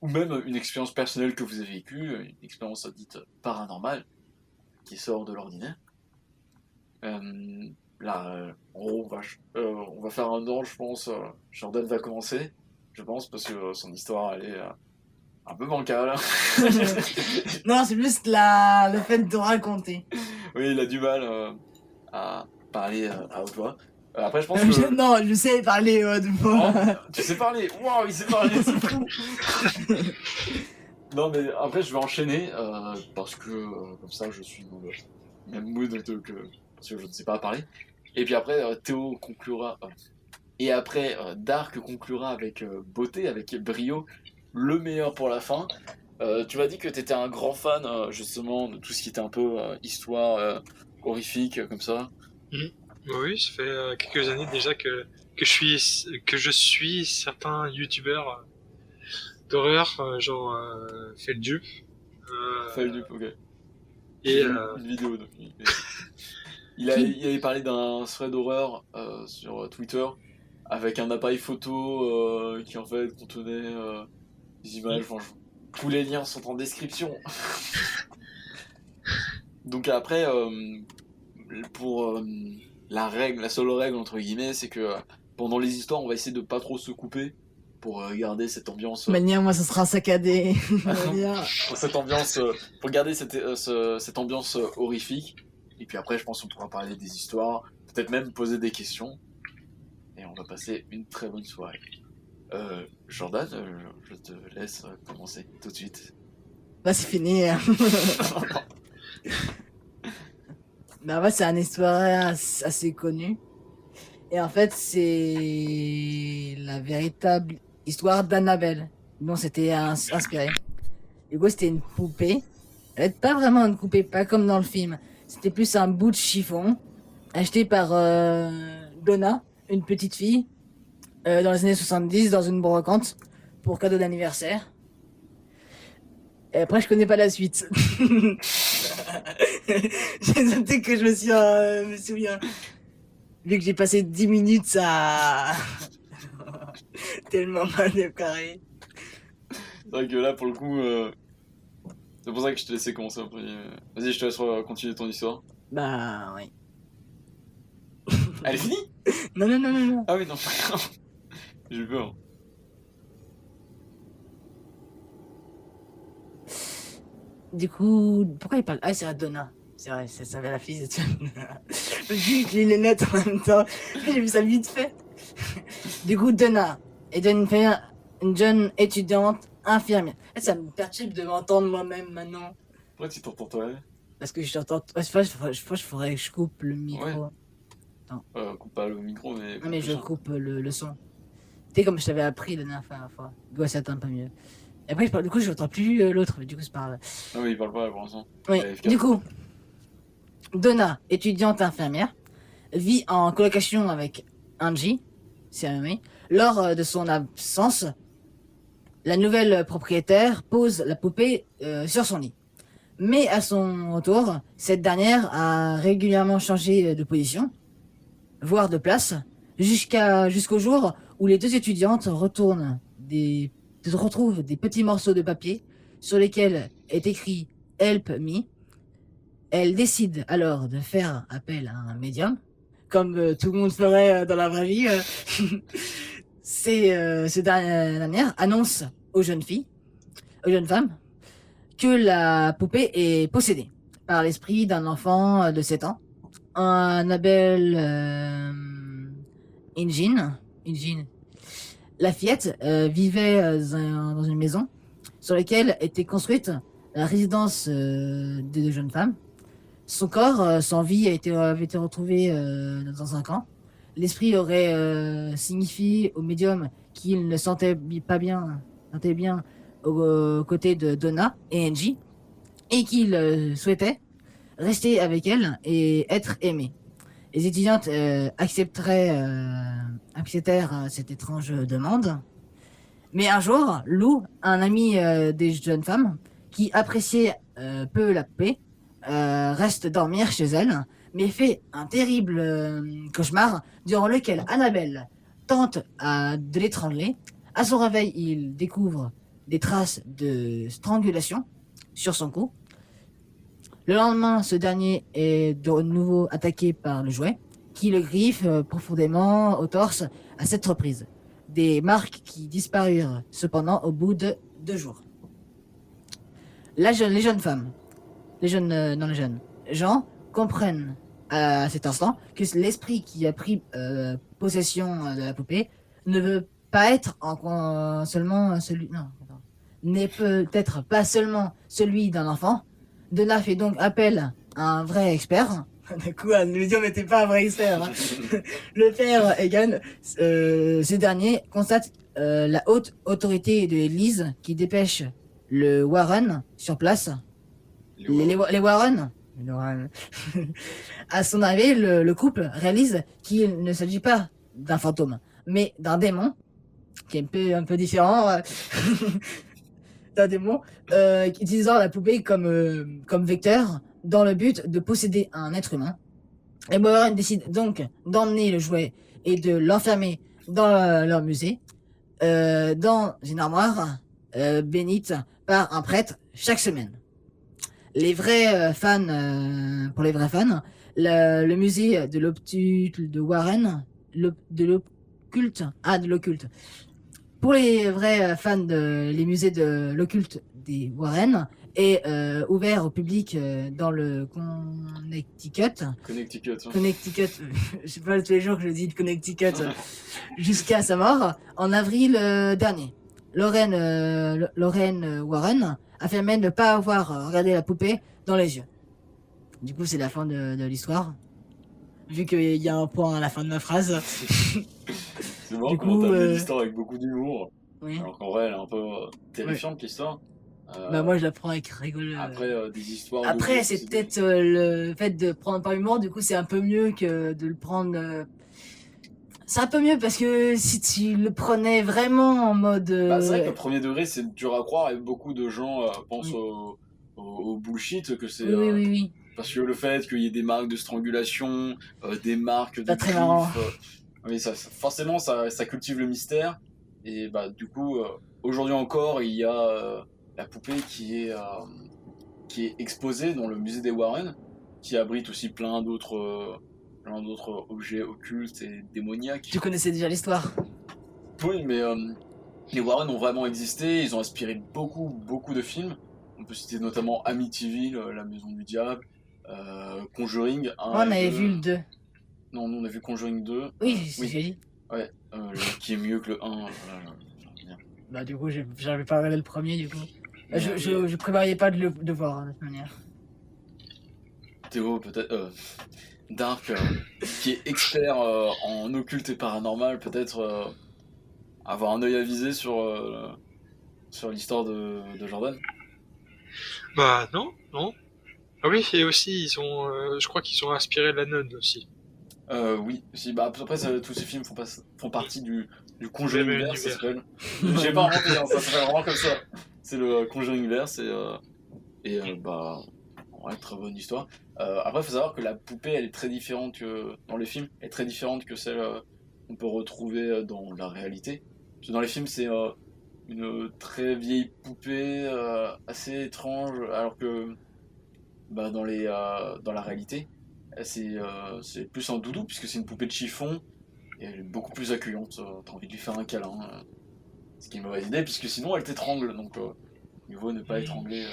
ou même une expérience personnelle que vous avez vécue, une expérience dite paranormale qui sort de l'ordinaire. Là, en gros, on va faire un ordre, je pense. Jordan va commencer, je pense, parce que son histoire, elle est un peu bancale. Non, c'est juste le fait de raconter. Oui, il a du mal à parler à haute voix. Après, je pense que... Non, je sais parler de moi. Oh, tu sais parler. Waouh, il sait parler, c'est fou. Non, mais après, je vais enchaîner parce que comme ça, je suis dans le même mood parce que je ne sais pas parler. Et puis après, Théo conclura. Et après, Dark conclura avec beauté, avec brio, le meilleur pour la fin. Tu m'as dit que tu étais un grand fan, justement, de tout ce qui était un peu histoire horrifique, comme ça. Oui, ça fait quelques années déjà que je suis certains youtubeurs d'horreur, genre Feldup. Fallu, ok. Et J'ai vu une vidéo. Donc, il avait parlé d'un thread d'horreur sur Twitter avec un appareil photo qui en fait contenait des images. Enfin, tous les liens sont en description. Donc après, pour la seule règle entre guillemets, c'est que pendant les histoires, on va essayer de pas trop se couper pour garder cette ambiance. Manière, moi, ça sera saccadé. Pour garder cette ambiance horrifique. Et puis après, je pense qu'on pourra parler des histoires, peut-être même poser des questions. Et on va passer une très bonne soirée. Jordan, je te laisse commencer tout de suite. Bah, c'est fini. Bah, en fait, c'est une histoire assez connue. Et en fait, c'est la véritable histoire d'Annabelle, dont c'était inspiré. Du coup, c'était une poupée. Elle n'était pas vraiment une poupée, pas comme dans le film. C'était plus un bout de chiffon acheté par Donna, une petite fille, dans les années 70, dans une brocante, pour cadeau d'anniversaire. Et après, je connais pas la suite. J'ai noté que je me souviens. Vu que j'ai passé 10 minutes à... tellement mal préparé. C'est vrai que là, pour le coup, c'est pour ça que je te laissais commencer un peu. Vas-y, je te laisse continuer ton histoire. Bah, oui. Elle est finie? Non, non, non, non, non. Ah oui, non. J'ai eu peur. Du coup, pourquoi il parle? Ah, c'est Donna. C'est vrai, c'est ça, la fille, c'est Vu que j'ai les lettres en même temps, j'ai vu ça vite fait. Du coup, Donna est une jeune étudiante infirmière. Ça me perturbe de m'entendre moi-même maintenant. Pourquoi tu t'entends toi? Parce que je t'entends. Je faudrait que je coupe le micro. Ouais. Coupe pas le micro, mais. Non, mais je coupe le son. Tu sais, comme je t'avais appris la dernière fois. Du coup, ça t'entend pas mieux. Et après, du coup, je n'entends plus l'autre. Du coup, c'est pas grave. Ah oui, il parle pas pour l'instant. Oui, du coup, Donna, étudiante infirmière, vit en colocation avec Angie, c'est un ami. Lors de son absence, la nouvelle propriétaire pose la poupée sur son lit. Mais à son retour, cette dernière a régulièrement changé de position, voire de place, jusqu'au jour où les deux étudiantes retrouvent des petits morceaux de papier sur lesquels est écrit « Help me ». Elle décide alors de faire appel à un médium, comme tout le monde ferait dans la vraie vie. Ces dernières annoncent aux jeunes femmes, que la poupée est possédée par l'esprit d'un enfant de 7 ans, Annabelle Ingin. La fillette vivait dans une maison sur laquelle était construite la résidence des deux jeunes femmes. Son corps sans vie avait été retrouvé dans un camp. L'esprit aurait signifié au médium qu'il ne sentait bien aux côtés de Donna et Angie, et qu'il souhaitait rester avec elle et être aimé. Les étudiantes acceptèrent cette étrange demande. Mais un jour, Lou, un ami des jeunes femmes, qui appréciait peu la poupée, reste dormir chez elle, mais fait un terrible cauchemar durant lequel Annabelle tente de l'étrangler. À son réveil, il découvre des traces de strangulation sur son cou. Le lendemain, ce dernier est de nouveau attaqué par le jouet, qui le griffe profondément au torse à 7 reprises. Des marques qui disparurent cependant au bout de 2 jours. Les jeunes gens comprennent à cet instant que l'esprit qui a pris possession de la poupée ne veut pas être seulement celui... Non, attends. N'est peut-être pas seulement celui d'un enfant. Donna fait donc appel à un vrai expert. Du coup, le médium n'était pas un vrai expert. Hein. Le père Egan, ce dernier constate la haute autorité de l'Église qui dépêche le Warren sur place. Les Warren. À son arrivée, le couple réalise qu'il ne s'agit pas d'un fantôme, mais d'un démon, qui est un peu différent. D'un démon, utilisant la poupée comme vecteur dans le but de posséder un être humain. Les Warren décident donc d'emmener le jouet et de l'enfermer dans leur musée, dans une armoire bénite par un prêtre chaque semaine. Pour les vrais fans, le musée de l'occulte de Warren, de l'occulte. Pour les vrais fans les musées de l'occulte des Warren est ouvert au public dans le Connecticut. Je sais pas tous les jours que je dis le Connecticut jusqu'à sa mort en avril dernier. Lorraine Warren affirmait ne pas avoir regardé la poupée dans les yeux. Du coup, c'est la fin de l'histoire. Vu qu'il y a un point à la fin de ma phrase. C'est marrant comment t'as mis l'histoire avec beaucoup d'humour. Oui. Alors qu'en vrai, elle est un peu terrifiante, l'histoire. Bah moi, je la prends avec rigole. Après, des histoires... Après, c'est peut-être le fait de prendre par humour. Du coup, c'est un peu mieux que de le prendre... C'est un peu mieux parce que si tu le prenais vraiment en mode... Bah, c'est vrai que le premier degré, c'est dur à croire et beaucoup de gens pensent au bullshit, que c'est... Oui. Parce que le fait qu'il y ait des marques de strangulation, des marques de pas très marrant. Oui, forcément, ça cultive le mystère. Et bah, du coup, aujourd'hui encore, il y a la poupée qui est exposée dans le musée des Warren, qui abrite aussi plein d'autres objets occultes et démoniaques. Tu connaissais déjà l'histoire? Oui, mais les Warren ont vraiment existé, ils ont inspiré beaucoup de films. On peut citer notamment Amityville, La Maison du Diable, Conjuring 1. On avait vu le 2. Non, nous on a vu Conjuring 2. Oui, j'ai dit. Ouais, qui est mieux que le 1. Bah du coup, j'avais pas regardé le premier du coup. Je prévoyais pas de le voir hein, de toute manière. Théo, peut-être... Dark, qui est expert en occulte et paranormal, peut-être avoir un œil avisé sur l'histoire de Jordan. Bah non. Ah oui, et aussi, je crois qu'ils ont inspiré La Nonne aussi. Oui, si, bah après tous ces films font partie du Conjuring-verse, ça s'appelle. J'ai pas inventé, hein, ça s'appelle vraiment comme ça. C'est le Conjuring-verse et bah, ouais, très bonne histoire. Après, il faut savoir que la poupée, elle est très différente que dans les films, elle est très différente que celle qu'on peut retrouver dans la réalité. Parce que dans les films, c'est une très vieille poupée assez étrange, alors que bah, dans la réalité, c'est plus un doudou, puisque c'est une poupée de chiffon Et elle est beaucoup plus accueillante, t'as envie de lui faire un câlin. Ce qui est une mauvaise idée, puisque sinon elle t'étrangle, donc mieux vaut ne pas étrangler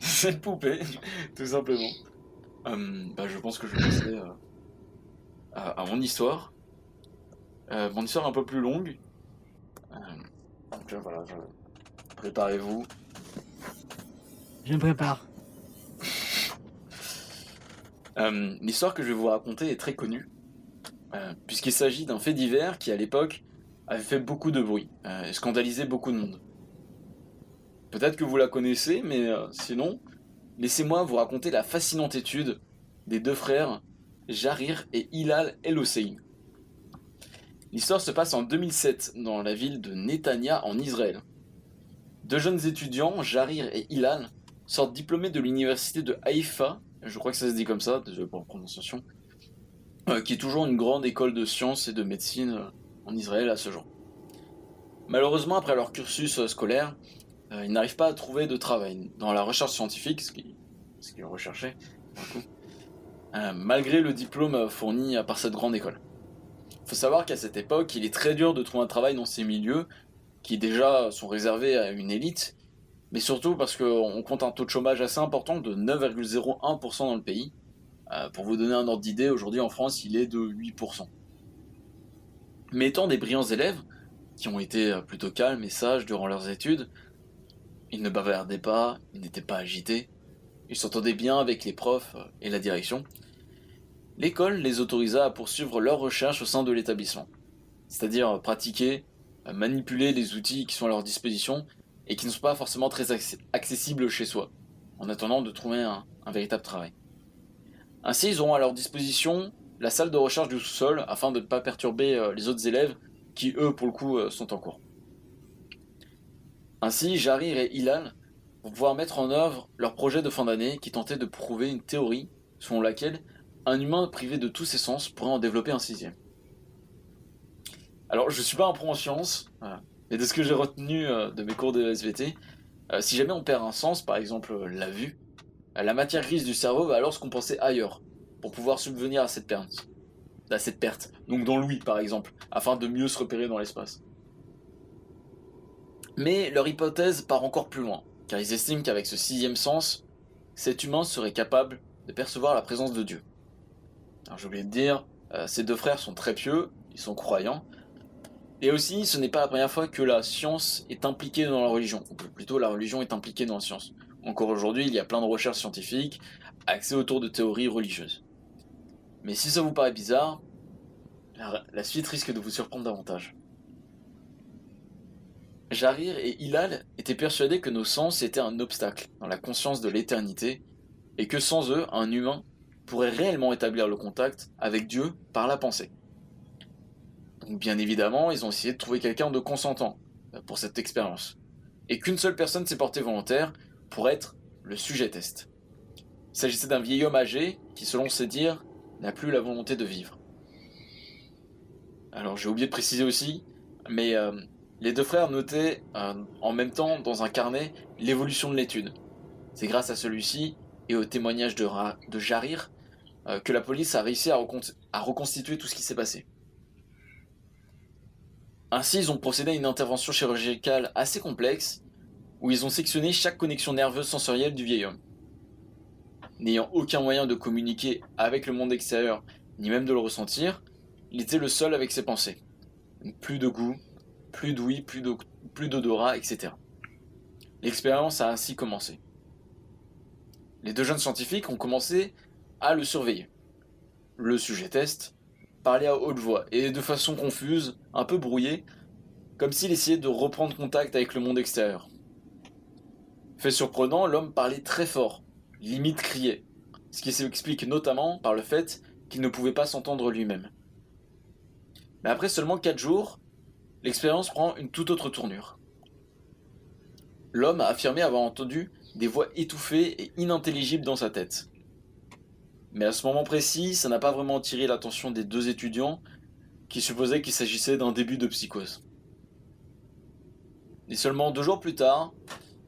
cette poupée, tout simplement. Je pense que je vais passer à mon histoire. Mon histoire est un peu plus longue. Donc voilà, préparez-vous. Je me prépare. L'histoire que je vais vous raconter est très connue, puisqu'il s'agit d'un fait divers qui, à l'époque, avait fait beaucoup de bruit, et scandalisé beaucoup de monde. Peut-être que vous la connaissez, mais sinon, laissez-moi vous raconter la fascinante étude des deux frères, Jarir et Hilal El-Hossein. L'histoire se passe en 2007, dans la ville de Netanya, en Israël. Deux jeunes étudiants, Jarir et Hilal, sortent diplômés de l'université de Haïfa, je crois que ça se dit comme ça, désolé pour la prononciation, qui est toujours une grande école de sciences et de médecine en Israël à ce jour. Malheureusement, après leur cursus scolaire, ils n'arrivent pas à trouver de travail dans la recherche scientifique, ce qu'ils recherchaient, malgré le diplôme fourni par cette grande école. Il faut savoir qu'à cette époque, il est très dur de trouver un travail dans ces milieux, qui déjà sont réservés à une élite, mais surtout parce qu'on compte un taux de chômage assez important de 9,01% dans le pays. Pour vous donner un ordre d'idée, aujourd'hui en France, il est de 8%. Mais étant des brillants élèves, qui ont été plutôt calmes et sages durant leurs études, ils ne bavardaient pas, ils n'étaient pas agités, ils s'entendaient bien avec les profs et la direction. L'école les autorisa à poursuivre leurs recherches au sein de l'établissement, c'est-à-dire pratiquer, manipuler les outils qui sont à leur disposition et qui ne sont pas forcément très accessibles chez soi, en attendant de trouver un véritable travail. Ainsi, ils auront à leur disposition la salle de recherche du sous-sol afin de ne pas perturber les autres élèves qui, eux, pour le coup, sont en cours. Ainsi, Jarir et Hilal vont pouvoir mettre en œuvre leur projet de fin d'année qui tentait de prouver une théorie selon laquelle un humain privé de tous ses sens pourrait en développer un sixième. Alors, je suis pas un pro en sciences, mais de ce que j'ai retenu de mes cours de SVT, si jamais on perd un sens, par exemple la vue, la matière grise du cerveau va alors se compenser ailleurs, pour pouvoir subvenir à cette perte. Donc dans l'ouïe par exemple, afin de mieux se repérer dans l'espace. Mais leur hypothèse part encore plus loin, car ils estiment qu'avec ce sixième sens, cet humain serait capable de percevoir la présence de Dieu. Alors j'ai oublié de dire, ces deux frères sont très pieux, ils sont croyants, et aussi ce n'est pas la première fois que la science est impliquée dans la religion, ou plutôt la religion est impliquée dans la science. Encore aujourd'hui, il y a plein de recherches scientifiques axées autour de théories religieuses. Mais si ça vous paraît bizarre, la suite risque de vous surprendre davantage. Jarir et Hilal étaient persuadés que nos sens étaient un obstacle dans la conscience de l'éternité, et que sans eux, un humain pourrait réellement établir le contact avec Dieu par la pensée. Donc bien évidemment, ils ont essayé de trouver quelqu'un de consentant pour cette expérience, et qu'une seule personne s'est portée volontaire pour être le sujet test. Il s'agissait d'un vieil homme âgé qui, selon ses dires, n'a plus la volonté de vivre. Alors j'ai oublié de préciser aussi, mais les deux frères notaient en même temps dans un carnet l'évolution de l'étude. C'est grâce à celui-ci et au témoignage de Jarir que la police a réussi à reconstituer tout ce qui s'est passé. Ainsi, ils ont procédé à une intervention chirurgicale assez complexe où ils ont sectionné chaque connexion nerveuse sensorielle du vieil homme. N'ayant aucun moyen de communiquer avec le monde extérieur, ni même de le ressentir, il était le seul avec ses pensées. Plus de goût, plus d'ouïe, plus d'odorat, etc. L'expérience a ainsi commencé. Les deux jeunes scientifiques ont commencé à le surveiller. Le sujet test parlait à haute voix et de façon confuse, un peu brouillée, comme s'il essayait de reprendre contact avec le monde extérieur. Fait surprenant, l'homme parlait très fort, limite criait, ce qui s'explique notamment par le fait qu'il ne pouvait pas s'entendre lui-même. Mais après seulement 4 jours, l'expérience prend une toute autre tournure. L'homme a affirmé avoir entendu des voix étouffées et inintelligibles dans sa tête. Mais à ce moment précis, ça n'a pas vraiment attiré l'attention des deux étudiants qui supposaient qu'il s'agissait d'un début de psychose. Et seulement 2 jours plus tard,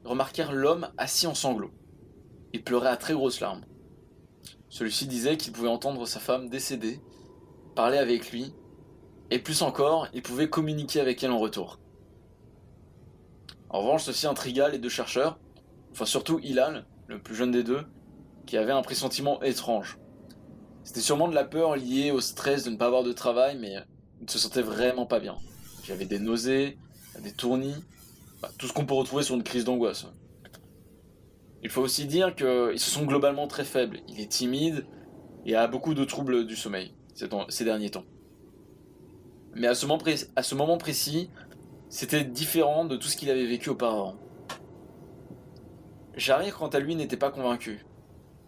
ils remarquèrent l'homme assis en sanglots. Il pleurait à très grosses larmes. Celui-ci disait qu'il pouvait entendre sa femme décédée parler avec lui Et plus encore, il pouvait communiquer avec elle en retour. En revanche, ceci intrigua les deux chercheurs, enfin surtout Hilal, le plus jeune des deux, qui avait un pressentiment étrange. C'était sûrement de la peur liée au stress de ne pas avoir de travail, mais il ne se sentait vraiment pas bien. Il avait des nausées, des tournis, tout ce qu'on peut retrouver sur une crise d'angoisse. Il faut aussi dire qu'ils se sont globalement très faibles. Il est timide et a beaucoup de troubles du sommeil ces derniers temps. Mais à ce moment précis, c'était différent de tout ce qu'il avait vécu auparavant. Jarir, quant à lui, n'était pas convaincu.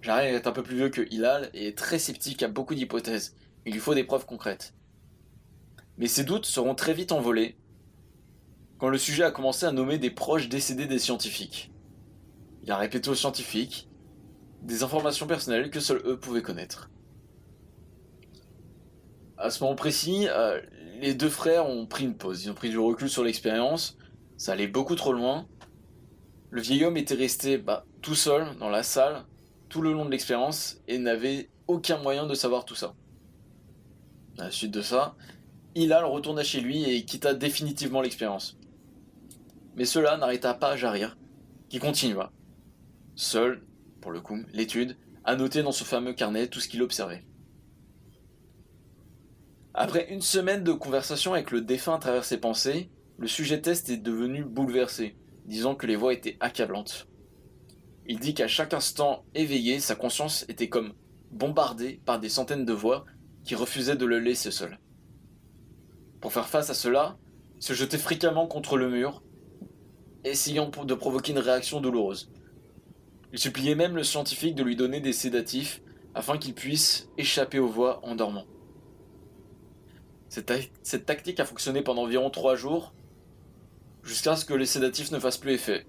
Jarir est un peu plus vieux que Hilal et est très sceptique à beaucoup d'hypothèses. Il lui faut des preuves concrètes. Mais ses doutes seront très vite envolés quand le sujet a commencé à nommer des proches décédés des scientifiques. Il a répété aux scientifiques des informations personnelles que seuls eux pouvaient connaître. À ce moment précis, les deux frères ont pris une pause. Ils ont pris du recul sur l'expérience. Ça allait beaucoup trop loin. Le vieil homme était resté tout seul dans la salle tout le long de l'expérience et n'avait aucun moyen de savoir tout ça. À la suite de ça, Hilal retourna chez lui et quitta définitivement l'expérience. Mais cela n'arrêta pas Jarir, qui continua, seul, pour le coup, l'étude, à noter dans ce fameux carnet tout ce qu'il observait. Après une semaine de conversation avec le défunt à travers ses pensées, le sujet test est devenu bouleversé, disant que les voix étaient accablantes. Il dit qu'à chaque instant éveillé, sa conscience était comme bombardée par des centaines de voix qui refusaient de le laisser seul. Pour faire face à cela, il se jetait fréquemment contre le mur, essayant de provoquer une réaction douloureuse. Il suppliait même le scientifique de lui donner des sédatifs afin qu'il puisse échapper aux voix en dormant. Cette tactique a fonctionné pendant environ 3 jours, jusqu'à ce que les sédatifs ne fassent plus effet.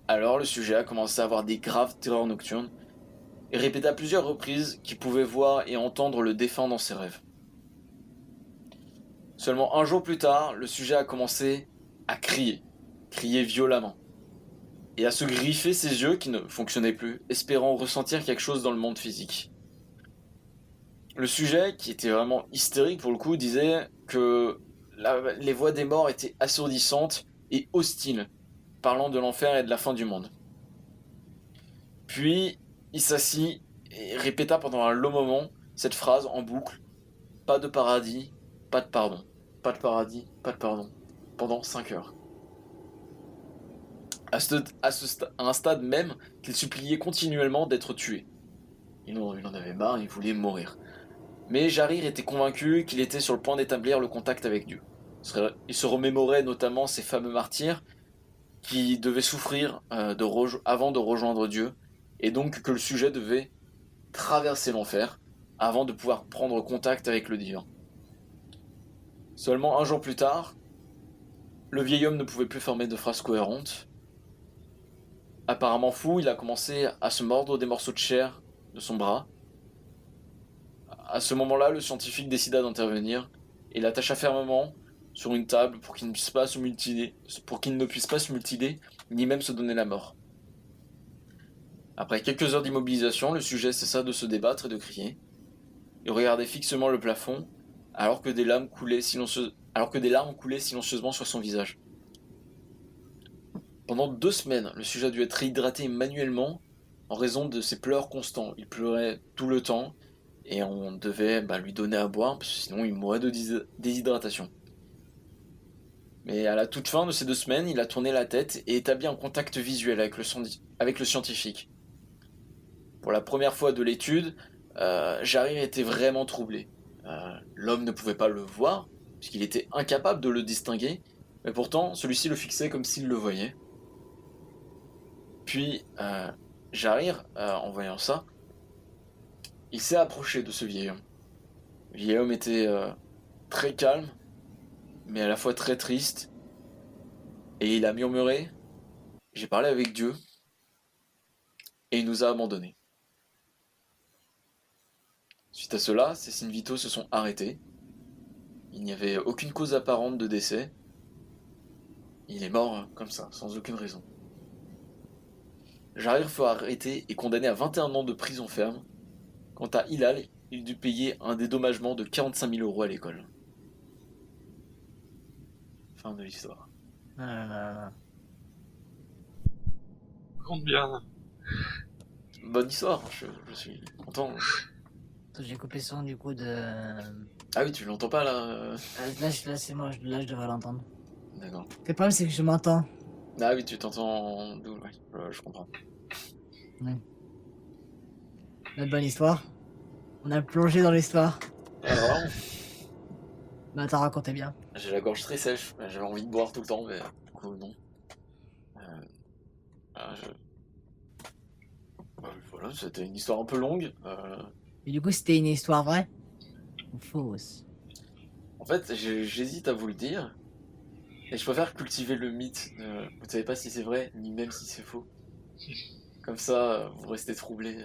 Alors le sujet a commencé à avoir des graves terreurs nocturnes et répéta à plusieurs reprises qu'il pouvait voir et entendre le défunt dans ses rêves. Seulement un jour plus tard, le sujet a commencé à crier violemment, et à se griffer ses yeux qui ne fonctionnaient plus, espérant ressentir quelque chose dans le monde physique. Le sujet, qui était vraiment hystérique pour le coup, disait que les voix des morts étaient assourdissantes et hostiles, parlant de l'enfer et de la fin du monde. Puis, il s'assit et répéta pendant un long moment cette phrase en boucle: « Pas de paradis, pas de pardon. Pas de paradis, pas de pardon. » Pendant 5 heures. À un stade même qu'il suppliait continuellement d'être tué. Il en avait marre, il voulait mourir. Mais Jarir était convaincu qu'il était sur le point d'établir le contact avec Dieu. Il se remémorait notamment ces fameux martyrs qui devaient souffrir avant de rejoindre Dieu, et donc que le sujet devait traverser l'enfer avant de pouvoir prendre contact avec le divin. Seulement un jour plus tard, le vieil homme ne pouvait plus former de phrases cohérentes. Apparemment fou, il a commencé à se mordre des morceaux de chair de son bras. À ce moment-là, le scientifique décida d'intervenir et l'attacha fermement sur une table pour qu'il ne puisse pas se mutiler, ni même se donner la mort. Après quelques heures d'immobilisation, le sujet cessa de se débattre et de crier. Il regardait fixement le plafond, alors que des larmes coulaient silencieusement sur son visage. Pendant 2 semaines, le sujet a dû être réhydraté manuellement en raison de ses pleurs constants. Il pleurait tout le temps et on devait lui donner à boire, parce que sinon il mourrait de déshydratation. Mais à la toute fin de ces 2 semaines, il a tourné la tête et établi un contact visuel avec le scientifique. Pour la première fois de l'étude, Jarir était vraiment troublé. L'homme ne pouvait pas le voir, puisqu'il était incapable de le distinguer, mais pourtant celui-ci le fixait comme s'il le voyait. Puis Jarir, en voyant ça, il s'est approché de ce vieil homme. Le vieil homme était très calme, mais à la fois très triste, et il a murmuré: « J'ai parlé avec Dieu, et il nous a abandonnés. » Suite à cela, ses signes vitaux se sont arrêtés. Il n'y avait aucune cause apparente de décès. Il est mort comme ça, sans aucune raison. Jarir fut arrêté et condamné à 21 ans de prison ferme. Quant à Hilal, il dut payer un dédommagement de 45 000 € à l'école. Fin de l'histoire. Euh, Compte bien. Bonne histoire, je suis content. J'ai coupé son du coup de. Ah oui, tu l'entends pas là Là, c'est moi, là, je devrais l'entendre. D'accord. Le problème, c'est que je m'entends. Ah oui, tu t'entends d'où, ouais, je comprends. Notre bonne histoire. On a plongé dans l'histoire. Alors, Bah, t'as raconté bien. j'ai la gorge très sèche, j'avais envie de boire tout le temps, mais du coup, non. Ah, voilà, c'était une histoire un peu longue. Et du coup, c'était une histoire vraie ou fausse? En fait, j'hésite à vous le dire, et je préfère cultiver le mythe. Vous ne savez pas si c'est vrai, ni même si c'est faux. Comme ça, vous restez troublés.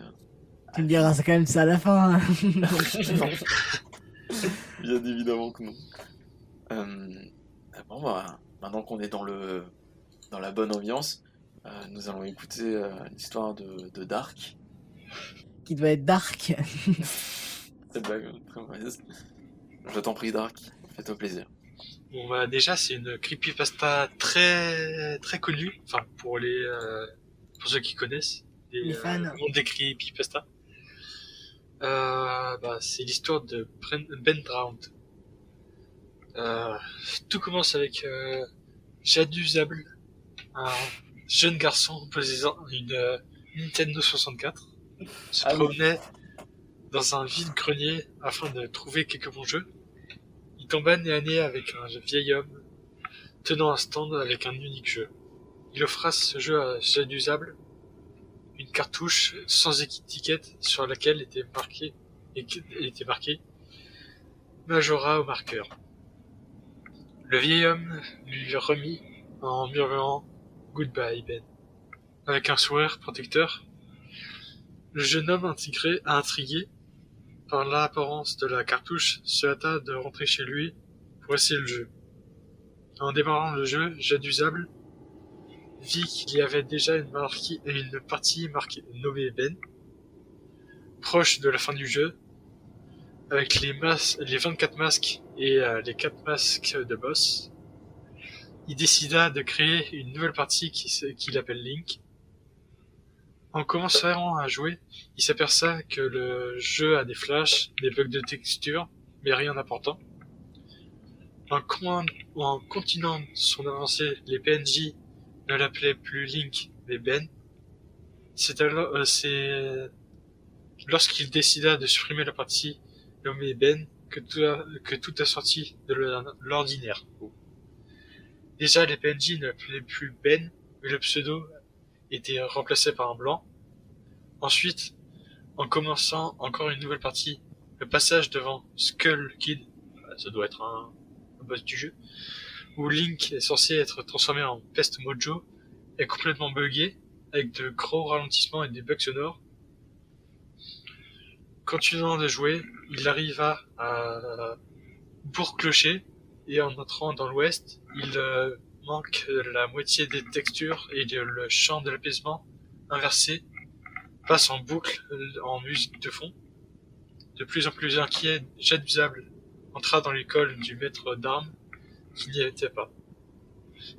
Tu me diras, c'est quand même ça à la fin. Hein. Non. Bien évidemment que non. Bon, bah, maintenant qu'on est dans la bonne ambiance, nous allons écouter l'histoire de Dark. Qui doit être dark. Cette blague très mauvaise. Je t'en prie, Dark, fais-toi plaisir. Bon, bah, déjà, c'est une creepypasta très, très connue. Enfin, pour ceux qui connaissent. Les fans. Le monde des creepypasta. Bah, c'est l'histoire de Ben Drowned. Tout commence avec Jaduzable, un jeune garçon possédant une Nintendo 64, se Ah oui. promenait dans un vide-grenier afin de trouver quelques bons jeux. Il tomba nez à nez avec un vieil homme tenant un stand avec un unique jeu. Il offra ce jeu à Jaduzable, une cartouche sans étiquette sur laquelle était marqué Majora au marqueur. Le vieil homme lui remit en murmurant « Goodbye, Ben ». Avec un sourire protecteur, le jeune homme intrigué par l'apparence de la cartouche se hâta de rentrer chez lui pour essayer le jeu. En démarrant le jeu, Jaduzable vit qu'il y avait déjà une partie nommée Ben, proche de la fin du jeu, avec les 24 masques et les 4 masques de boss. Il décida de créer une nouvelle partie qu'il appelle Link. En commençant à jouer, il s'aperçoit que le jeu a des flashs, des bugs de texture, mais rien d'important. En continuant son avancée, les PNJ ne l'appelaient plus Link, mais Ben. C'est lorsqu'il décida de supprimer la partie nommée Ben que tout a sorti de l'ordinaire. Déjà, les PNJ ne l'appelaient plus Ben, mais le pseudo était remplacé par un blanc. Ensuite, en commençant encore une nouvelle partie, le passage devant Skull Kid, ça doit être un boss du jeu, où Link est censé être transformé en Pest Mojo, est complètement buggé, avec de gros ralentissements et des bugs sonores. Continuant de jouer, il arriva à Bourg-Clocher, et en entrant dans l'ouest, il manque la moitié des textures et le chant de l'apaisement inversé passe en boucle en musique de fond. De plus en plus inquiet, Jaduzable entra dans l'école du maître d'armes qui n'y était pas.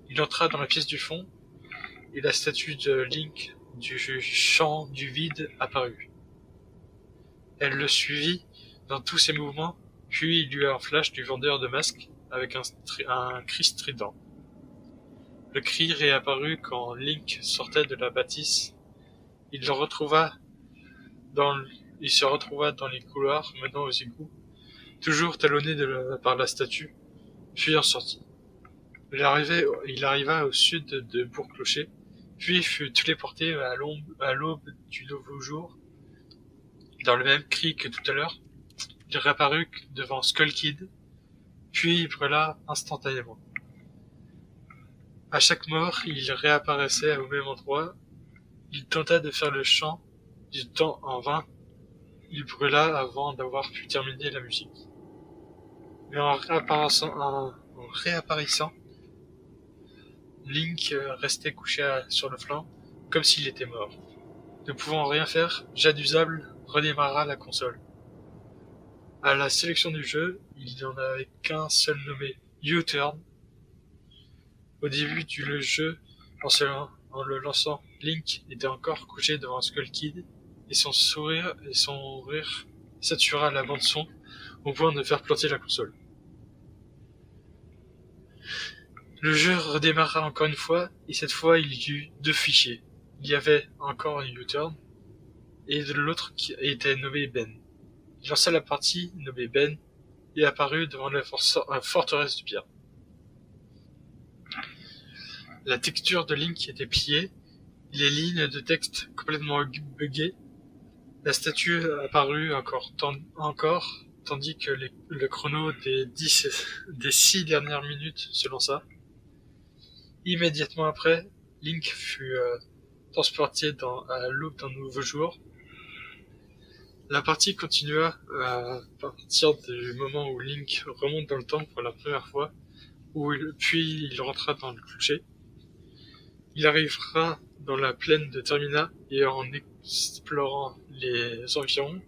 Il entra dans la pièce du fond et la statue de Link du chant du vide apparut. Elle le suivit dans tous ses mouvements, puis il eut un flash du vendeur de masques avec un cri strident. Le cri réapparut quand Link sortait de la bâtisse. Il se retrouva dans les couloirs menant aux égouts, toujours talonné par la statue, puis en sortit. Il arriva au sud de Bourg-Clocher, puis fut téléporté à l'aube du nouveau jour. Dans le même cri que tout à l'heure, il réapparut devant Skull Kid, puis il brûla instantanément. À chaque mort, il réapparaissait au même endroit. Il tenta de faire le chant du temps en vain. Il brûla avant d'avoir pu terminer la musique. Mais en réapparaissant, Link restait couché sur le flanc, comme s'il était mort. Ne pouvant rien faire, Jaduzable redémarra la console. À la sélection du jeu, il n'y en avait qu'un seul nommé U-Turn. Au début du jeu, en le lançant, Link était encore couché devant Skull Kid et son rire satura la bande son au point de faire planter la console. Le jeu redémarra encore une fois et cette fois il y eut 2 fichiers. Il y avait encore un U-turn et de l'autre qui était nommé Ben. Il lança la partie nommée Ben et apparut devant la forteresse de pierre. La texture de Link était pliée, les lignes de texte complètement buggées. La statue apparut encore, tandis que le chrono des 6 dernières minutes se lança. Immédiatement après, Link fut transporté à l'aube d'un nouveau jour. La partie continua à partir du moment où Link remonte dans le temps pour la première fois, puis il rentra dans le clocher. Il arrivera dans la plaine de Termina et en explorant les environs,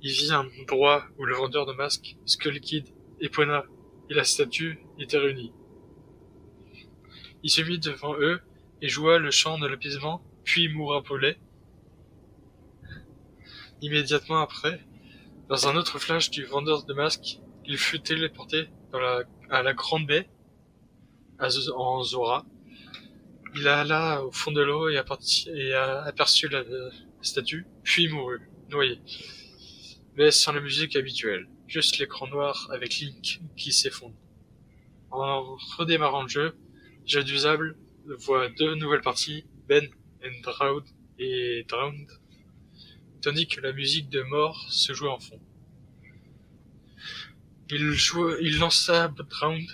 il vit un endroit où le vendeur de masques, Skull Kid, Epona et la statue étaient réunis. Il se mit devant eux et joua le chant de l'apaisement, puis mourra Paulet. Immédiatement après, dans un autre flash du vendeur de masques, il fut téléporté à la grande baie, en Zora. Il alla au fond de l'eau et aperçut la statue, puis mourut, noyé. Mais sans la musique habituelle, juste l'écran noir avec Link qui s'effondre. En redémarrant le jeu d'usable voit 2 nouvelles parties, Ben et Drowned, tandis que la musique de mort se jouait en fond. Il lança Drowned,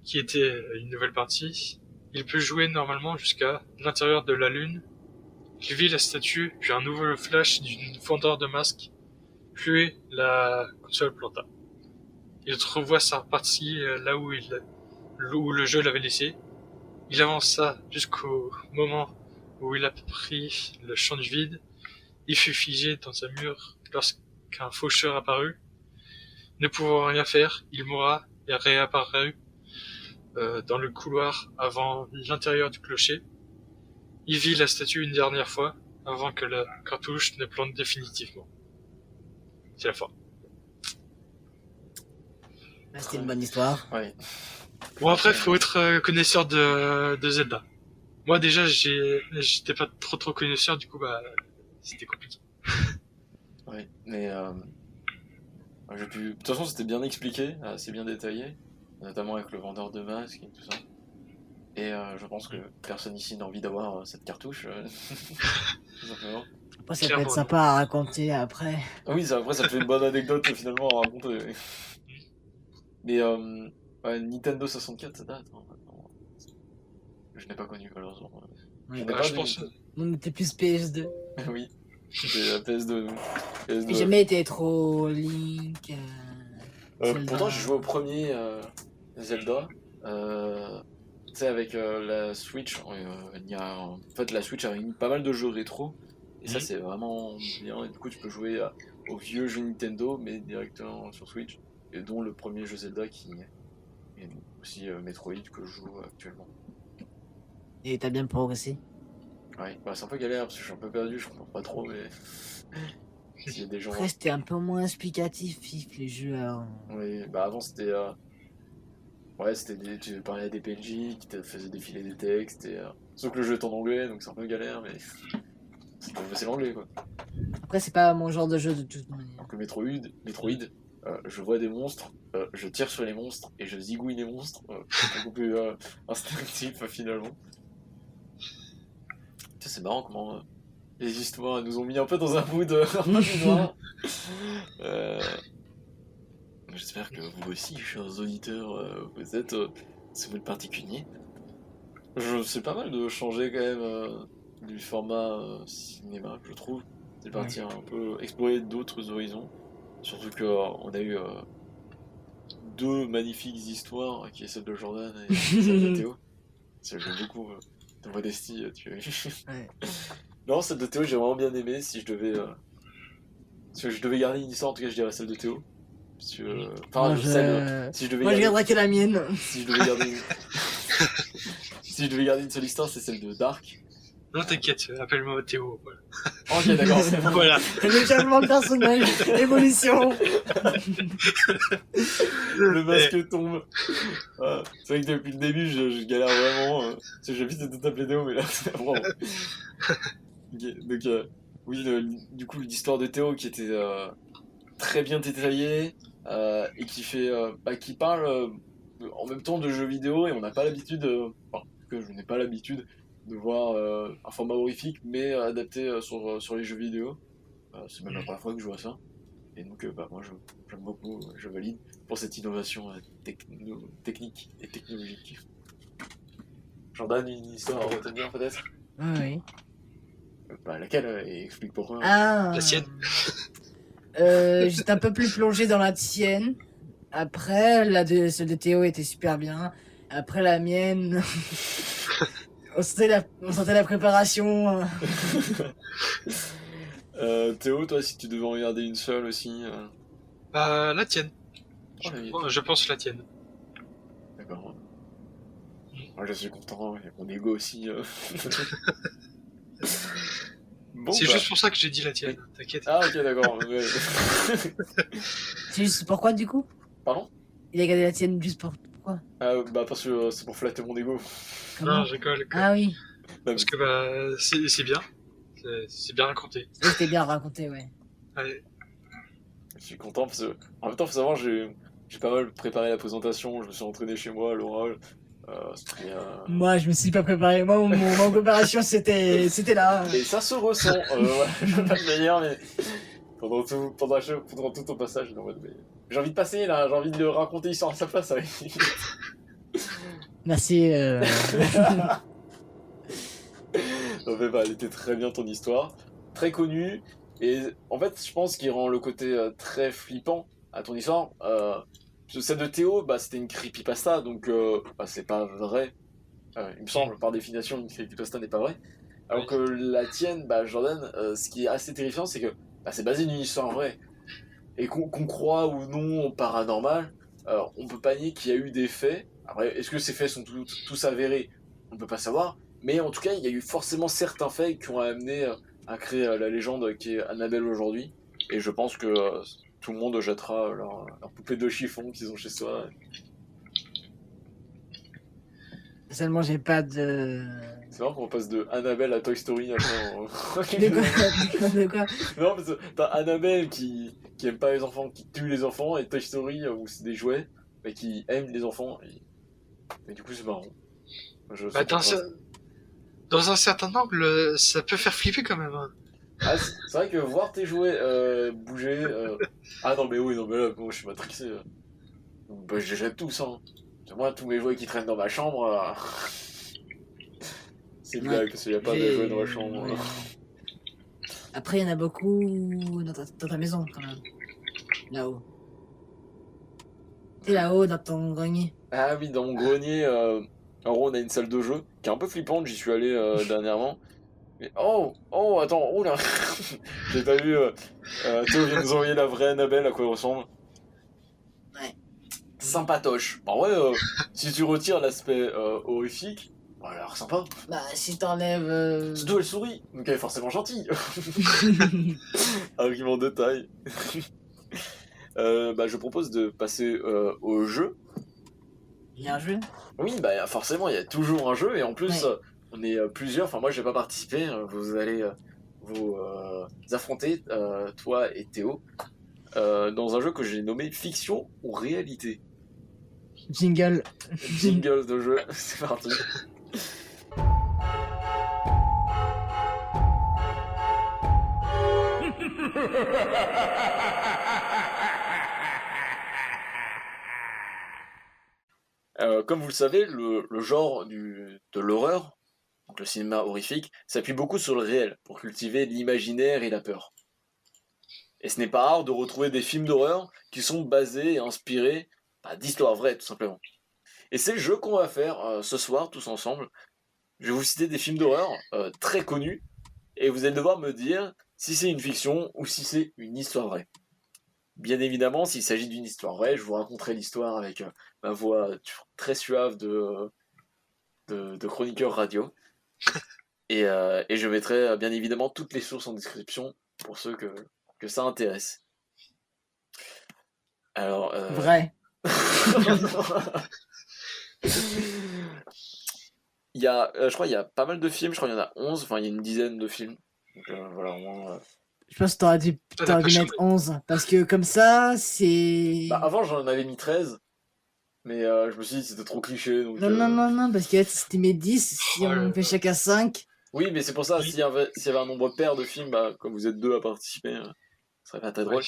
qui était une nouvelle partie. Il peut jouer normalement jusqu'à l'intérieur de la lune. Il vit la statue, puis un nouveau flash d'une vendeur de masques, puis la console planta. Il revoit sa partie là où le jeu l'avait laissé. Il avança jusqu'au moment où il apprit le champ du vide. Il fut figé dans un mur lorsqu'un faucheur apparut. Ne pouvant rien faire, il mourra et réapparut dans le couloir avant l'intérieur du clocher. Il vit la statue une dernière fois avant que la cartouche ne plante définitivement. C'est la fin. C'était une bonne histoire. Ouais. Bon, après, faut être connaisseur de Zelda. Moi, déjà, j'étais pas trop connaisseur, du coup, c'était compliqué. Ouais, mais de toute façon, c'était bien expliqué, assez bien détaillé, notamment avec le vendeur de masques et tout ça. Et je pense que personne ici n'a envie d'avoir cette cartouche, tout simplement. Après, ça peut être sympa à raconter après. Ah oui, après, ça te fait une bonne anecdote finalement à raconter. Mais ouais, Nintendo 64, ça date. Hein, maintenant. Je n'ai pas connu malheureusement. Je pense. On était plus PS2. Oui, c'était la PS2. J'ai jamais été trop Link. Pourtant, j'ai joué au premier Zelda. Tu sais, avec la Switch, en fait, la Switch a réuni pas mal de jeux rétro. Et ça, c'est vraiment bien. Et du coup, tu peux jouer aux vieux jeux Nintendo, mais directement sur Switch. Et dont le premier jeu Zelda qui est aussi Metroid que je joue actuellement. Et t'as bien progressé? Ouais, c'est un peu galère parce que je suis un peu perdu, je comprends pas trop, mais. S'il y a des gens. Après, c'était un peu moins explicatif, les jeux avant. Oui, avant c'était. Ouais, tu parlais à des PNJ qui te faisaient défiler des textes, et. Sauf que le jeu est en anglais, donc c'est un peu galère, mais. C'est l'anglais quoi. Après, c'est pas mon genre de jeu de toute manière. Alors que Metroid, je vois des monstres, je tire sur les monstres et je zigouille les monstres. C'est beaucoup plus instinctif finalement. C'est marrant comment les histoires nous ont mis un peu dans un mood un peu plus noir. J'espère que vous aussi, chers auditeurs, vous êtes ce mood particulier. C'est pas mal de changer quand même du format cinéma, je trouve. C'est parti un peu explorer d'autres horizons. Surtout qu'on a eu 2 magnifiques histoires, qui est celle de Jordan et celle de Théo. J'aime beaucoup de modestie, tu vois. Ouais. Non, celle de Théo, j'ai vraiment bien aimé. Si je devais garder une histoire, en tout cas, je dirais celle de Théo. Si je devais Moi, je garderais que la mienne. Si je devais garder Si je devais garder une seule histoire, c'est celle de Dark. Non, t'inquiète, appelle-moi Théo. Voilà. Ok, d'accord, c'est bon. Voilà. Le changement de personnage, évolution. Le masque tombe. C'est vrai que depuis le début, je galère vraiment. Parce que j'habite de t'appeler Théo, mais là, c'est vraiment. Ok, donc, oui, du coup, l'histoire de Théo qui était très bien détaillée et qui fait, qui parle en même temps de jeux vidéo et on n'a pas l'habitude, enfin, en tout cas, je n'ai pas l'habitude de voir un format horrifique mais adapté sur les jeux vidéo. C'est même la première fois que je vois ça. Et donc, moi, j'aime beaucoup, je valide pour cette innovation technique et technologique. Jordan, une histoire à retenir peut-être? Oui. Laquelle? Et explique pourquoi. Ah. La sienne. J'étais un peu plus plongé dans la tienne. Après, celle de Théo était super bien. Après, la mienne, on sentait la préparation. Théo, toi, si tu devais en regarder une seule aussi. La tienne. Oh, oui. Je pense la tienne. D'accord. Moi, je suis content, et mon ego aussi. Bon, C'est juste pour ça que j'ai dit la tienne, t'inquiète. Ah, ok, d'accord. Ouais. C'est juste pourquoi du coup? Pardon? Il a gardé la tienne juste pourquoi? Parce que c'est pour flatter mon ego. Comment? Non, je rigole. Ah oui, Parce que c'est bien. C'est bien raconté. c'était bien raconté, ouais. Allez. Je suis content parce que, en même temps, faut savoir, j'ai pas mal préparé la présentation, je me suis entraîné chez moi à l'oral. Moi, je me suis pas préparé. Moi, mon préparation, c'était là. Et ça se ressent. Voilà, je veux pas te dire, mais pendant tout ton passage, en mode, mais j'ai envie de passer là, j'ai envie de le raconter l'histoire à sa place. Avec... Merci. Non, mais elle était très bien ton histoire, très connue, et en fait, je pense qu'il rend le côté très flippant à ton histoire. Celle de Théo, c'était une creepypasta, donc c'est pas vrai. Il me semble, par définition, une creepypasta n'est pas vraie. Alors que la tienne, Jordan, ce qui est assez terrifiant, c'est que c'est basé d'une histoire vraie. Et qu'on croit ou non au paranormal, on peut pas nier qu'il y a eu des faits. Après, est-ce que ces faits sont tous avérés? On peut pas savoir. Mais en tout cas, il y a eu forcément certains faits qui ont amené à créer la légende qui est Annabelle aujourd'hui. Et je pense que tout le monde jettera leur poupée de chiffon qu'ils ont chez soi. Seulement, j'ai pas de. C'est marrant qu'on passe de Annabelle à Toy Story après. De quoi? Non, parce que t'as Annabelle qui aime pas les enfants, qui tue les enfants, et Toy Story où c'est des jouets, mais qui aiment les enfants. Et du coup, c'est marrant. Dans un certain angle, ça peut faire flipper quand même. Hein. Ah, c'est vrai que voir tes jouets bouger. Ah non, mais oui, non, mais là, moi je suis matrixé. Je les jette tous, hein. Moi, tous mes jouets qui traînent dans ma chambre. C'est une blague, parce qu'il n'y a pas de jouets dans ma chambre. Ouais. Après, il y en a beaucoup dans ta maison, quand même. Là-haut. T'es là-haut, dans ton grenier. Ah oui, dans mon grenier, en gros, on a une salle de jeu qui est un peu flippante, j'y suis allé dernièrement. Mais oh, attends, oh là j'ai pas vu. Théo vient de nous envoyer la vraie Annabelle, à quoi elle ressemble. Ouais. Sympatoche. En vrai, si tu retires l'aspect horrifique, elle a l'air sympa. Si t'enlèves. Surtout, elle sourit, donc elle est forcément gentille. Argument de taille. Je propose de passer au jeu. Il y a un jeu? Oui, forcément, il y a toujours un jeu, et en plus, Ouais. on est plusieurs. Enfin, moi, je vais pas participer. Vous allez vous affronter, toi et Théo, dans un jeu que j'ai nommé Fiction ou Réalité. Jingle. Jingle de jeu, c'est parti. Comme vous le savez, le genre de l'horreur, donc le cinéma horrifique, s'appuie beaucoup sur le réel pour cultiver l'imaginaire et la peur. Et ce n'est pas rare de retrouver des films d'horreur qui sont basés et inspirés d'histoires vraies, tout simplement. Et c'est le jeu qu'on va faire ce soir, tous ensemble. Je vais vous citer des films d'horreur très connus, et vous allez devoir me dire si c'est une fiction ou si c'est une histoire vraie. Bien évidemment, s'il s'agit d'une histoire vraie, je vous raconterai l'histoire avec ma voix très suave de de chroniqueur radio. Et je mettrai bien évidemment toutes les sources en description pour ceux que ça intéresse. Alors, Vrai. il y a, je crois qu'il y a pas mal de films, je crois qu'il y en a 11, enfin il y a une dizaine de films. Donc voilà, au moins. Je pense que t'aurais dû mettre 11. Parce que comme ça, c'est. Bah, avant j'en avais mis 13, mais je me suis dit que c'était trop cliché. Donc, Non, parce que si tu mets 10, si Oh là on là. fait chacun 5. Oui, mais c'est pour ça, Oui. s'il y avait un nombre pair de films, bah, comme vous êtes deux à participer, ce serait pas très drôle. Ouais.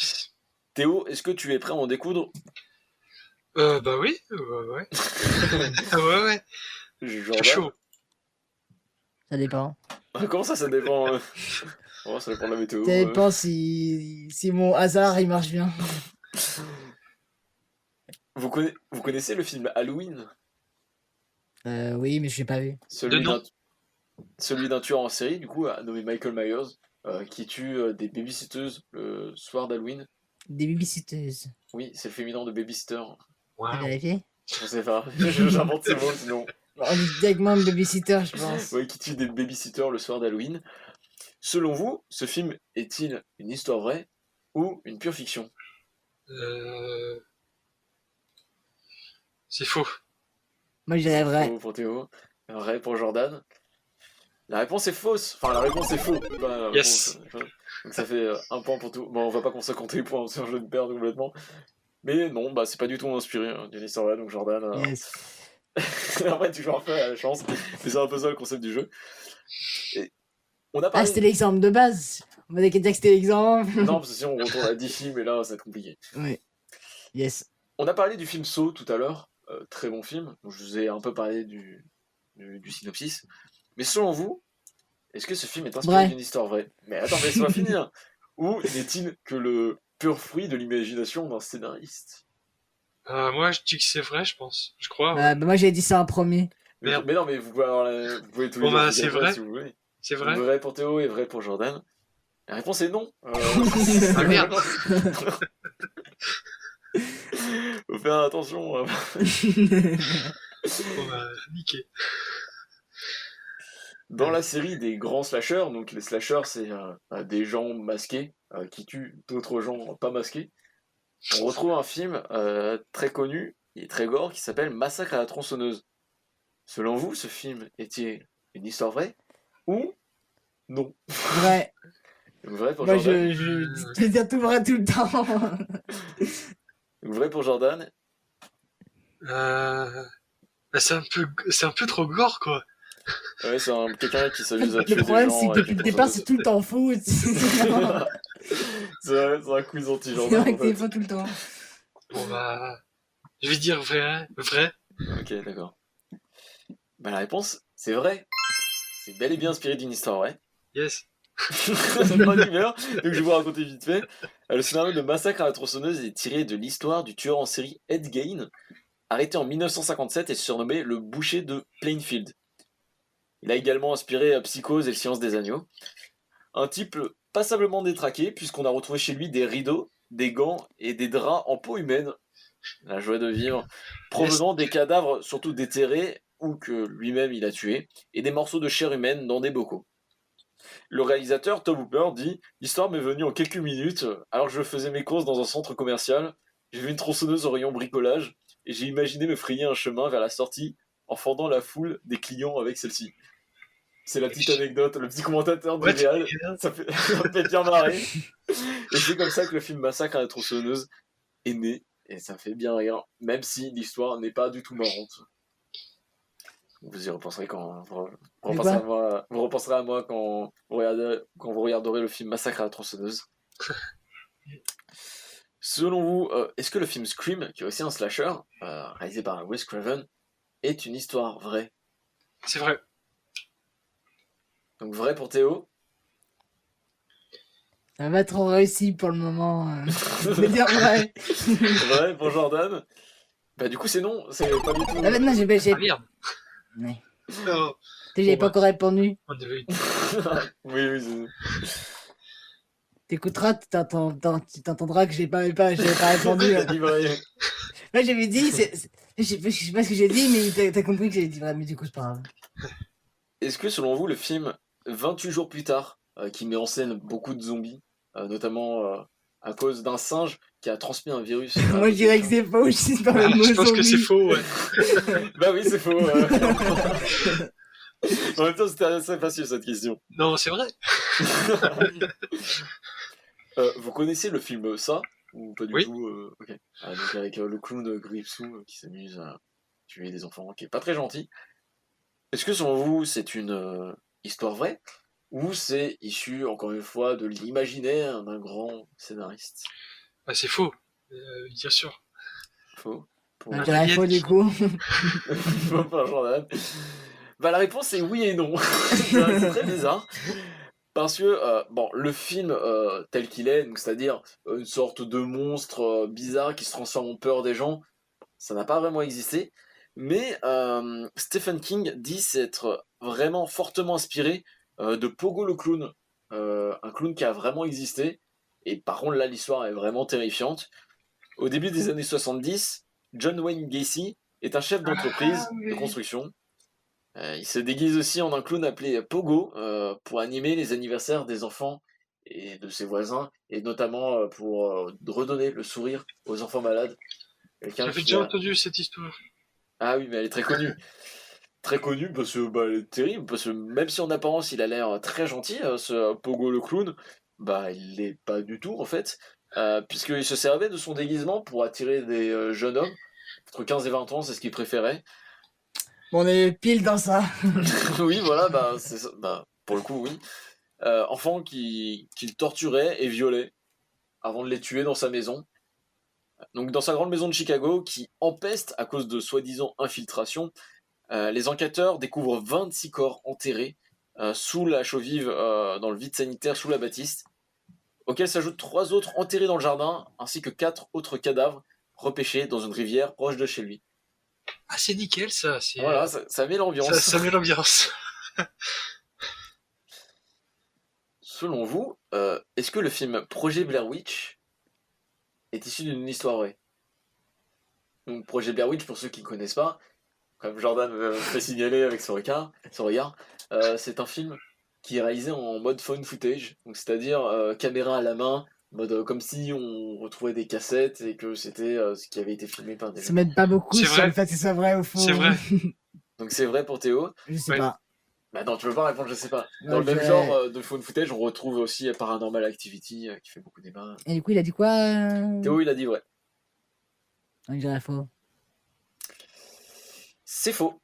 Théo, est-ce que tu es prêt à en découdre? Bah oui, ouais. Ouais. Je suis Jordan. chaud. Ça dépend. Comment ça dépend Oh, ça dépend de la météo. Ça dépend si mon hasard il marche bien. Vous connaissez le film Halloween? Oui, mais je l'ai pas vu. Celui d'un tueur en série, du coup, nommé Michael Myers, qui tue des babysitteuses le soir d'Halloween. Des babysitters. Oui, c'est le féminin de babysitter. Wow. T'as vérifié? Je sais pas, j'invente ces mots sinon. On dit directement babysitter, je pense. Oui, qui tue des babysitters le soir d'Halloween. Selon vous, ce film est-il une histoire vraie ou une pure fiction? C'est faux. Moi, je dirais vrai. Faux pour Théo, vrai pour Jordan. La réponse est fausse. Enfin, la réponse est faux. Pas la Yes. réponse. Donc ça fait un point pour tout. Bon, on va pas commencer à compter les points, sinon je vais me perdre complètement. Mais non, bah c'est pas du tout inspiré d'une histoire vraie, donc Jordan. Yes. Après, tu joues un peu à la chance, mais c'est un peu ça le concept du jeu. Et on a Ah, parlé. c'était l'exemple de base. On m'a dit que c'était l'exemple. Non, parce que sinon on retourne à 10 films, et là ça va être compliqué. Oui. Yes. On a parlé du film Saw tout à l'heure. Très bon film. Donc, je vous ai un peu parlé du synopsis. Mais selon vous, est-ce que ce film est inspiré Vrai. d'une histoire vraie? Mais attends, laisse-moi finir. Ou n'est-il que le pur fruit de l'imagination d'un scénariste? Moi, je dis que c'est vrai, je pense. Je crois. Ouais. Bah, moi, j'avais dit ça en premier. Merde. Mais non, mais vous pouvez tous les Bon, deux bah, dire c'est vrai. si vous voulez. C'est Donc, vrai. vrai pour Théo et vrai pour Jordan. La réponse est non. Ah merde. Faut faire attention. Bon, bah, niqué. Dans la série des grands slashers, donc les slashers c'est des gens masqués qui tuent d'autres gens pas masqués, on retrouve un film très connu et très gore qui s'appelle Massacre à la tronçonneuse. Selon vous, ce film est-il une histoire vraie ou non? Vrai. Donc, vrai pour Moi, Jordan. je vais dire tout vrai tout le temps. Donc, vrai pour Jordan. Bah, c'est un peu trop gore, quoi. Ouais, c'est quelqu'un qui s'amuse à tuer Le problème, des gens. c'est que avec depuis une le départ, tronçonneuse. c'est tout le temps faux. C'est un quiz C'est anti-Jordan. vrai En que c'est fait. faux tout le temps. Bon, bah, je vais dire vrai. Vrai. Ok, d'accord. Bah, la réponse, c'est vrai. C'est bel et bien inspiré d'une histoire vraie. Yes. Bonne humeur. Donc je vais vous raconter vite fait. Le scénario de Massacre à la tronçonneuse est tiré de l'histoire du tueur en série Ed Gein, arrêté en 1957 et surnommé le boucher de Plainfield. Il a également inspiré Psychose et le Silence des agneaux. Un type passablement détraqué puisqu'on a retrouvé chez lui des rideaux, des gants et des draps en peau humaine, la joie de vivre, provenant des cadavres surtout déterrés ou que lui-même il a tués, et des morceaux de chair humaine dans des bocaux. Le réalisateur Tom Hooper dit « L'histoire m'est venue en quelques minutes, alors que je faisais mes courses dans un centre commercial, j'ai vu une tronçonneuse au rayon bricolage, et j'ai imaginé me frayer un chemin vers la sortie en fendant la foule des clients avec celle-ci. » C'est la petite anecdote, le petit commentateur du réal, ça fait bien marrer. Et c'est comme ça que le film Massacre à la tronçonneuse est né, et ça fait bien rire, même si l'histoire n'est pas du tout marrante. Vous y repenserez quand vous repenserez à moi quand vous regarderez le film Massacre à la tronçonneuse. Selon vous, est-ce que le film Scream, qui est aussi un slasher, réalisé par Wes Craven, est une histoire vraie? C'est vrai. Donc vrai pour Théo. Ça va trop réussi pour le moment. Je vais dire vrai. Vrai pour Jordan. Bah du coup c'est non, c'est pas du tout. Ah, maintenant, j'ai. Ah merde. Ouais. Oh, J'avais pas encore répondu. on devait... Oui, c'est... T'écouteras, tu t'entendras que j'ai pas répondu. T'as dit vrai. Moi, j'avais dit, Je sais pas ce que j'ai dit, mais t'as compris que j'ai dit vrai, mais du coup, c'est pas grave. Est-ce que selon vous, le film 28 jours plus tard, qui met en scène beaucoup de zombies, notamment à cause d'un singe qui a transmis un virus à Moi, je dirais que d'autres c'est faux aussi dans le mot Je pense que c'est zombie. faux, ouais. chiens Bah oui, c'est faux. En même temps, c'était assez facile cette question. Non, c'est vrai. Vous connaissez le film Ça ou pas du Oui. tout Ok. Donc avec le clown Gripsou qui s'amuse à tuer des enfants, qui est pas très gentil. Est-ce que selon vous, c'est une histoire vraie ou c'est issu, encore une fois, de l'imaginaire d'un grand scénariste? Bah, c'est faux. Bien sûr. Faux. Pour Je Un dirais alien faux, du qui- coup. Faux par Jordan. Bah la réponse est oui et non. C'est très bizarre. Parce que bon, le film tel qu'il est, donc c'est-à-dire une sorte de monstre bizarre qui se transforme en peur des gens, ça n'a pas vraiment existé. Mais Stephen King dit s'être vraiment fortement inspiré de Pogo le clown, un clown qui a vraiment existé. Et par contre, là, l'histoire est vraiment terrifiante. Au début des années 70, John Wayne Gacy est un chef d'entreprise Ah de oui. construction. Il se déguise aussi en un clown appelé Pogo pour animer les anniversaires des enfants et de ses voisins, et notamment pour redonner le sourire aux enfants malades. Quelqu'un J'avais qui déjà a... entendu cette histoire. Ah oui, mais elle est très connue. Très connue parce que bah, elle est terrible, parce que même si en apparence il a l'air très gentil, ce Pogo le clown, bah il l'est pas du tout en fait, puisqu'il se servait de son déguisement pour attirer des jeunes hommes, entre 15 et 20 ans, c'est ce qu'il préférait. Bon, on est pile dans ça. Oui, voilà, bah, bah, pour le coup, oui. Enfants qu'il torturait et violait avant de les tuer dans sa maison. Donc dans sa grande maison de Chicago, qui empeste à cause de soi-disant infiltration, les enquêteurs découvrent 26 corps enterrés sous la chaux vive, dans le vide sanitaire sous la bâtisse, auxquels s'ajoutent 3 autres enterrés dans le jardin, ainsi que 4 autres cadavres repêchés dans une rivière proche de chez lui. Ah, c'est nickel, ça. C'est, Voilà, ça met l'ambiance. ça met l'ambiance. Selon vous, est-ce que le film Projet Blair Witch est issu d'une histoire vraie? Donc Projet Blair Witch, pour ceux qui ne connaissent pas, comme Jordan me fait signaler avec son regard, c'est un film qui est réalisé en mode phone footage, donc c'est-à-dire caméra à la main, mode comme si on retrouvait des cassettes et que c'était ce qui avait été filmé par des Ça gens. m'aide pas beaucoup C'est sur vrai. le fait que ce soit vrai ou faux. C'est vrai. Donc c'est vrai pour Théo. Je sais Ouais. pas. Bah non, tu veux pas répondre, je sais pas. Dans le Ok. même genre de phone footage, on retrouve aussi Paranormal Activity qui fait beaucoup débat. Et du coup, il a dit quoi Théo, il a dit vrai. On dirait faux. C'est faux.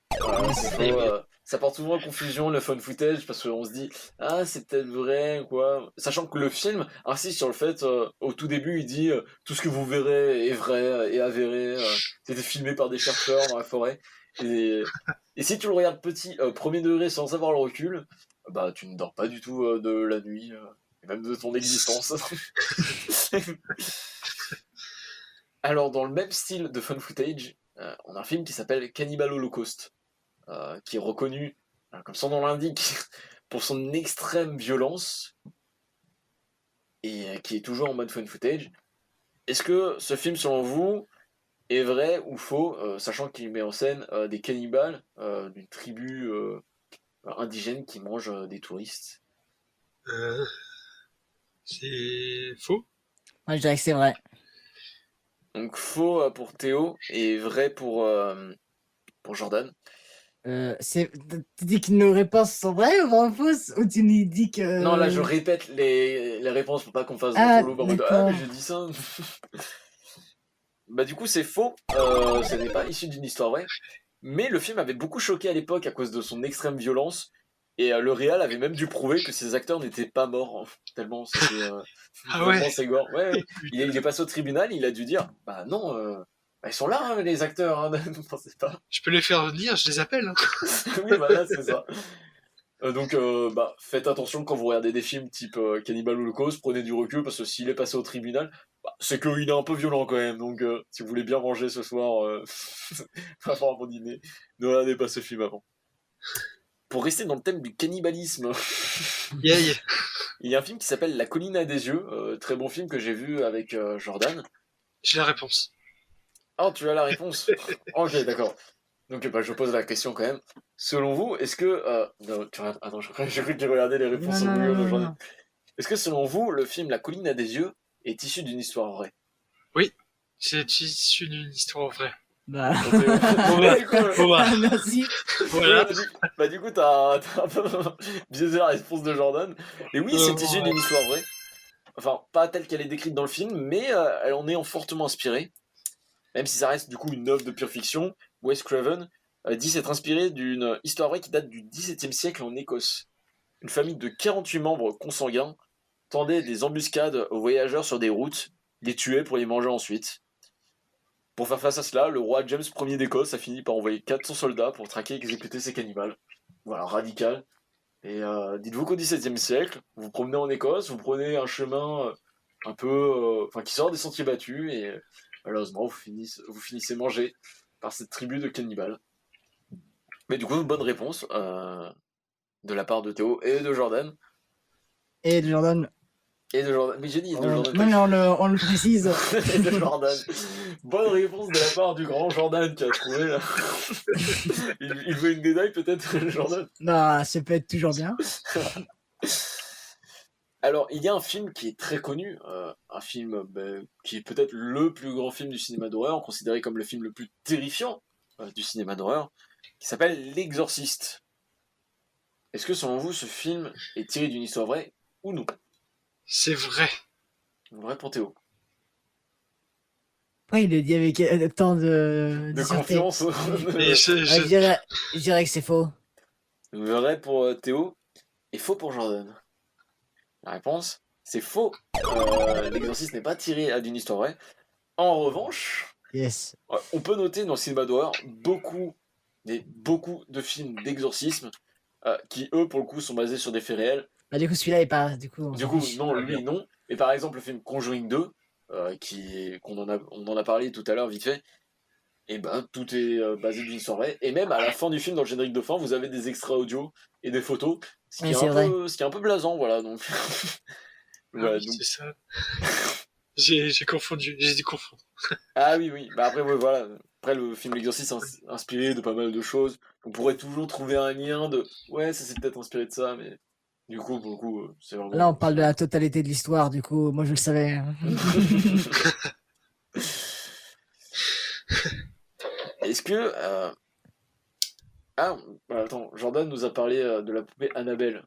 C'est faux. Eh oui. Ça porte souvent à confusion le phone footage parce qu'on se dit ah c'est peut-être vrai quoi. Sachant que le film insiste sur le fait au tout début il dit tout ce que vous verrez est vrai et avéré. C'était filmé par des chercheurs dans la forêt. Et si tu le regardes petit premier degré sans avoir le recul, bah tu ne dors pas du tout de la nuit et même de ton existence. Alors dans le même style de phone footage, on a un film qui s'appelle Cannibal Holocaust. Qui est reconnu, comme son nom l'indique, pour son extrême violence, et qui est toujours en mode phone footage. Est-ce que ce film, selon vous, est vrai ou faux, sachant qu'il met en scène des cannibales d'une tribu indigène qui mange des touristes? Euh, c'est faux. Moi, je dirais que c'est vrai. Donc faux pour Théo et vrai pour Jordan. Tu dis que nos réponses sont vraies ou fausses? Ou tu nous dis que. Non, là je répète les réponses pour pas qu'on fasse Ah, d'entourloupe en mode ah mais j'ai dit ça. Bah du coup c'est faux, ce n'est pas issu d'une histoire vraie, mais le film avait beaucoup choqué à l'époque à cause de son extrême violence, et le réal avait même dû prouver que ses acteurs n'étaient pas morts, hein, tellement c'était Ah vraiment ouais. c'est gore. Ouais, ouais. Il est passé au tribunal, il a dû dire bah non, bah, ils sont là hein, les acteurs, hein, ne pensez pas. Je peux les faire venir, je les appelle. Hein. Oui voilà c'est ça. Donc bah, faites attention quand vous regardez des films type Cannibal Holocaust, prenez du recul parce que s'il est passé au tribunal, bah, c'est qu'il est un peu violent quand même. Donc si vous voulez bien manger ce soir avant un bon dîner, ne regardez pas ce film avant. Pour rester dans le thème du cannibalisme, Yeah. il y a un film qui s'appelle La colline à des yeux, très bon film que j'ai vu avec Jordan. J'ai la réponse. Oh, tu as la réponse. Ok, d'accord. Donc, bah, je pose la question quand même. Selon vous, est-ce que... non, attends, j'ai cru qu'il regardait les réponses Non, sur non, non, Google non, aujourd'hui. non. Est-ce que selon vous, le film La colline a des yeux est issu d'une histoire vraie? Oui, c'est issu d'une histoire vraie. Bah, Bon, bon, bah, du coup, Bon bah, merci. voilà. du coup, t'as un peu biaisé la réponse de Jordan. Et oui, c'est issu Ouais. d'une histoire vraie. Enfin, pas telle qu'elle est décrite dans le film, mais elle en est fortement inspirée. Même si ça reste du coup une œuvre de pure fiction, Wes Craven dit s'être inspiré d'une histoire vraie qui date du XVIIe siècle en Écosse. Une famille de 48 membres consanguins tendait des embuscades aux voyageurs sur des routes, les tuait pour les manger ensuite. Pour faire face à cela, le roi James Ier d'Écosse a fini par envoyer 400 soldats pour traquer et exécuter ces cannibales. Voilà, radical. Et dites-vous qu'au XVIIe siècle, vous vous promenez en Écosse, vous prenez un chemin un peu, enfin qui sort des sentiers battus et malheureusement vous finissez mangé par cette tribu de cannibales. Mais du coup, bonne réponse de la part de Théo et de Jordan. Et Jordan, Et de Jordan. Mais j'ai dit de Jordan. non, mais on le précise. Et de Jordan. Bonne réponse de la part du grand Jordan qui a trouvé là. Il veut une médaille peut-être, Jordan. Bah, ça peut être toujours bien. Alors, il y a un film qui est très connu, un film qui est peut-être le plus grand film du cinéma d'horreur, considéré comme le film le plus terrifiant du cinéma d'horreur, qui s'appelle L'Exorciste. Est-ce que selon vous, ce film est tiré d'une histoire vraie ou non? C'est vrai. Vrai pour Théo. Pourquoi il le dit avec tant de De sûreté? confiance. Et Je dirais que c'est faux. Vrai pour Théo et faux pour Jordan. La réponse, c'est faux. L'Exorciste n'est pas tiré d'une histoire vraie. En revanche, Yes. on peut noter dans le cinéma d'horreur beaucoup de films d'exorcisme qui, eux, pour le coup, sont basés sur des faits réels. Bah, du coup, celui-là est pas. Du coup, on Du s'en coup, fiche. non, lui, non. Et par exemple, le film Conjuring 2, on en a parlé tout à l'heure vite fait, et ben tout est basé d'une histoire vraie. Et même à la fin du film, dans le générique de fin, vous avez des extraits audio et des photos, Oui, c'est vrai. ce qui est un peu blasant, voilà. Donc, voilà, oui, donc... c'est ça. J'ai confondu, j'ai dit confondre. Ah oui, oui. Bah après, ouais, voilà. Après, le film L'Exorciste est inspiré de pas mal de choses. On pourrait toujours trouver un lien de ouais, ça s'est peut-être inspiré de ça, mais du coup, pour le coup, c'est vraiment. Là, on parle de la totalité de l'histoire, du coup, moi je le savais. Est-ce que ah, attends, Jordan nous a parlé de la poupée Annabelle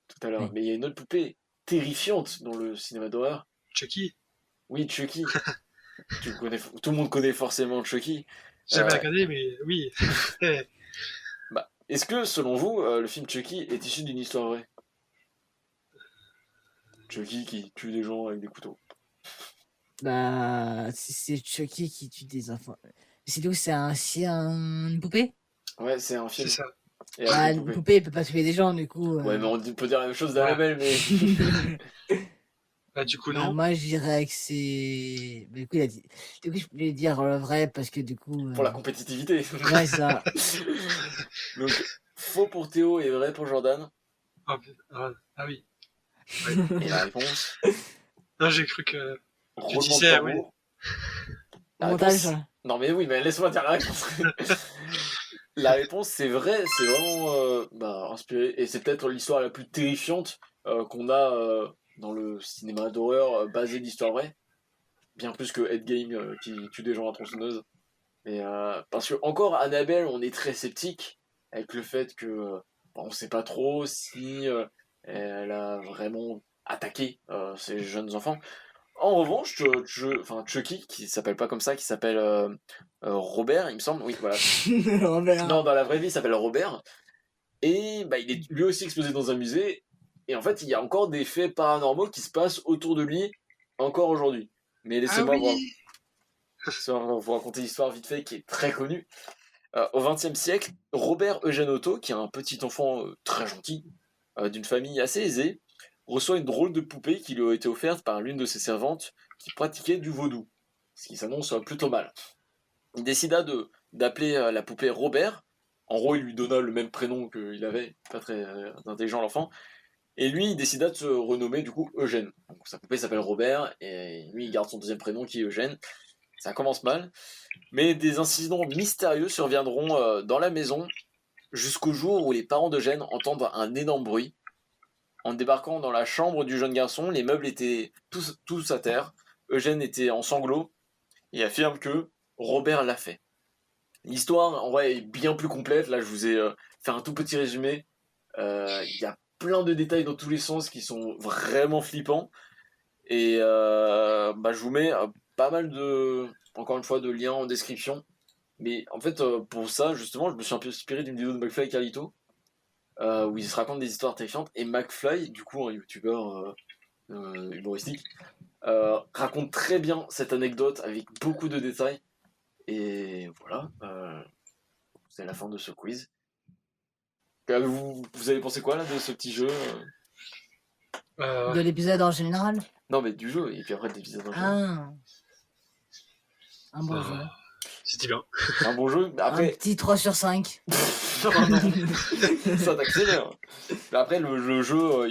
tout à l'heure, Oui. mais il y a une autre poupée terrifiante dans le cinéma d'horreur. Chucky. Oui, Chucky. Tout le monde connaît forcément Chucky. J'avais Euh, regardé, mais oui. Bah, est-ce que, selon vous, le film Chucky est issu d'une histoire vraie? Chucky qui tue des gens avec des couteaux. Bah, c'est Chucky qui tue des enfants. C'est d'où une poupée? Ouais, c'est un C'est film. ça. Et Bah, avec une une poupée. poupée, elle peut pas tuer des gens, du coup. Ouais, mais on peut dire la même chose d'Annabelle, mais. Bah, du coup, Bah, non. moi, je dirais que c'est. Bah, du coup, il a dit. Du coup, je voulais dire vrai parce que du coup. Pour la compétitivité. Ouais, ça. Donc, faux pour Théo et vrai pour Jordan. Ah oui. Et la réponse, Non, j'ai cru que tu roulement de disais, oui. tambour. Au La montage, réponse... Non mais oui, mais laisse-moi dire la réponse. La réponse, c'est vrai, c'est vraiment inspiré. Et c'est peut-être l'histoire la plus terrifiante qu'on a dans le cinéma d'horreur basé d'histoire vraie. Bien plus que Ed Gein qui tue des gens à tronçonneuse. Mais parce que encore Annabelle, on est très sceptique avec le fait que on sait pas trop si elle a vraiment attaqué ces jeunes enfants. En revanche, enfin Chucky, qui s'appelle pas comme ça, qui s'appelle Robert, il me semble. Oui, voilà. Robert. Non, dans la vraie vie, il s'appelle Robert. Et bah, il est lui aussi exposé dans un musée. Et en fait, il y a encore des faits paranormaux qui se passent autour de lui encore aujourd'hui. Mais Ah laissez-moi oui. vous raconter l'histoire vite fait qui est très connue. Au XXe siècle, Robert Eugène Otto, qui est un petit enfant très gentil, d'une famille assez aisée, reçoit une drôle de poupée qui lui a été offerte par l'une de ses servantes qui pratiquait du vaudou, ce qui s'annonce plutôt mal. Il décida d'appeler la poupée Robert. En gros, il lui donna le même prénom qu'il avait, pas très intelligent l'enfant. Et lui, il décida de se renommer du coup Eugène. Donc sa poupée s'appelle Robert, et lui, il garde son deuxième prénom qui est Eugène. Ça commence mal, mais des incidents mystérieux surviendront dans la maison jusqu'au jour où les parents d'Eugène entendent un énorme bruit. En débarquant dans la chambre du jeune garçon, les meubles étaient tous à terre. Eugène était en sanglots et affirme que Robert l'a fait. L'histoire, en vrai, est bien plus complète. Là, je vous ai fait un tout petit résumé. Il y a plein de détails dans tous les sens qui sont vraiment flippants. Et je vous mets pas mal encore une fois, de liens en description. Mais en fait, pour ça, justement, je me suis un peu inspiré d'une vidéo de McFly et Carlito, où ils se racontent des histoires terrifiantes. Et McFly, du coup, un youtubeur humoristique, raconte très bien cette anecdote avec beaucoup de détails. Et voilà, c'est la fin de ce quiz. Vous avez pensé quoi là de ce petit jeu Euh, De l'épisode en général. Non, mais du jeu, et puis après de l'épisode en général. Ah. Un bon jeu. C'était bien. Un bon jeu, mais Un après. petit 3 sur 5. Non, ça t'accélère. Mais après, le jeu,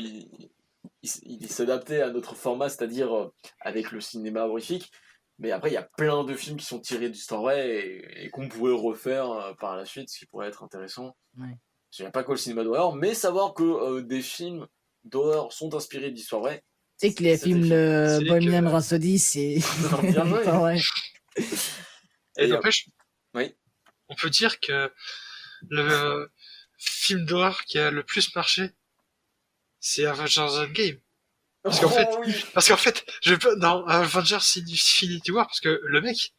il s'adaptait à notre format, c'est-à-dire avec le cinéma horrifique. Mais après, il y a plein de films qui sont tirés d'histoires vraies et qu'on pourrait refaire par la suite, ce qui pourrait être intéressant. Ouais. Parce qu'il n'y a pas que le cinéma d'horreur, mais savoir que des films d'horreur sont inspirés d'histoires vraies. Tu sais que les C'est films des de C'est Bohemian que- Rhapsody, c'est. Bien joué. Pas vrai. Et Et, n'empêche, oui. on peut dire que le film d'horreur qui a le plus marché, c'est Avengers Endgame. Parce qu'en fait- oui. Parce qu'en fait, je peux, dans Avengers Infinity War, parce que le mec,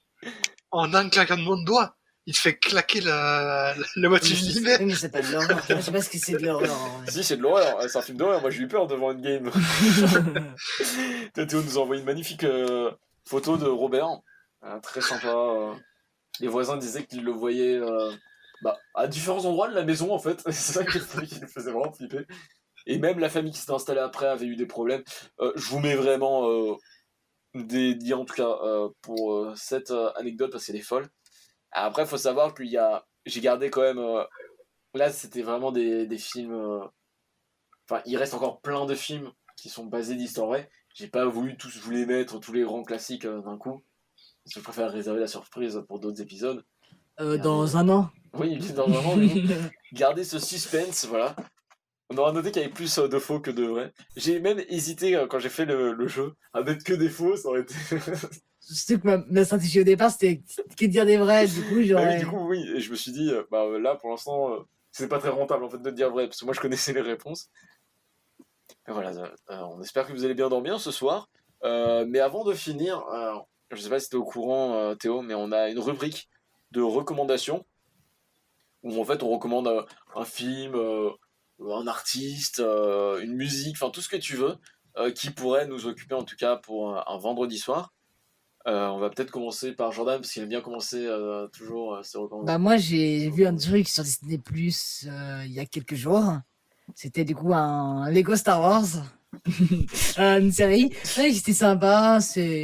en un claquement de doigts, il te fait claquer la moitié de Oui, l'univers. mais c'est pas de l'horreur. Je sais pas ce que c'est de l'horreur. en vrai. Si, c'est de l'horreur, c'est un film d'horreur. Moi, j'ai eu peur devant Endgame. Théo nous a envoyé une magnifique photo de Robert, très sympa. Les voisins disaient qu'ils le voyaient à différents endroits de la maison, en fait. C'est ça qui les faisait vraiment flipper. Et même la famille qui s'était installée après avait eu des problèmes. Je vous mets vraiment des liens, en tout cas, pour cette anecdote, parce qu'elle est folle. Après, il faut savoir qu'il y a... J'ai gardé quand même... là, c'était vraiment des films... Enfin, il reste encore plein de films qui sont basés d'histoires vraies. J'ai pas voulu tous vous les mettre, tous les grands classiques d'un coup. Parce que je préfère réserver la surprise pour d'autres épisodes. Dans un an. Oui, dans un an, du coup. Garder ce suspense, voilà. On aura noté qu'il y avait plus de faux que de vrais. J'ai même hésité quand j'ai fait le jeu à mettre que des faux, ça aurait été. Surtout que ma stratégie au départ, c'était que de dire des vrais. Du coup, Bah oui, j'aurais. du coup, oui. Et je me suis dit, là, pour l'instant, c'est pas très rentable en fait de dire vrai, parce que moi je connaissais les réponses. Et voilà, on espère que vous allez bien dormir ce soir. Mais avant de finir, je sais pas si tu es au courant, Théo, mais on a une rubrique de recommandations où en fait on recommande un film, un artiste, une musique, enfin tout ce que tu veux, qui pourrait nous occuper en tout cas pour un vendredi soir. On va peut-être commencer par Jordan parce qu'il aime bien commencer toujours ses recommandations. Bah, moi, j'ai vu un truc sur Disney Plus il y a quelques jours. C'était du coup un Lego Star Wars. Une série. Ouais, c'était sympa. C'est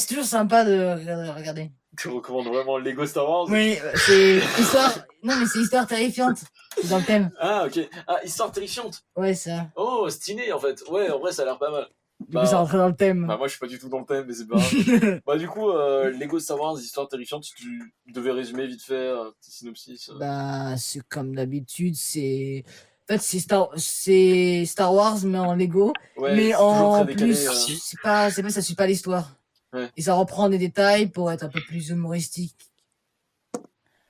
toujours sympa de regarder. Tu recommandes vraiment Lego Star Wars? Oui, c'est histoire. Non, mais c'est histoire terrifiante. C'est dans le thème. Ah ok. Ah, histoire terrifiante. Ouais, ça. Oh, stylé en fait. Ouais, en vrai ça a l'air pas mal. Du coup, ça rentrait dans le thème. Bah moi je suis pas du tout dans le thème mais c'est pas grave. Bah du coup Lego Star Wars histoire terrifiante, si tu devais résumer vite fait un petit synopsis. Bah, c'est comme d'habitude, c'est. En fait, c'est Star Wars, mais en Lego. Ouais, mais c'est toujours en très décalé, plus, ça suit pas l'histoire. Ouais. Et ça reprend des détails pour être un peu plus humoristique.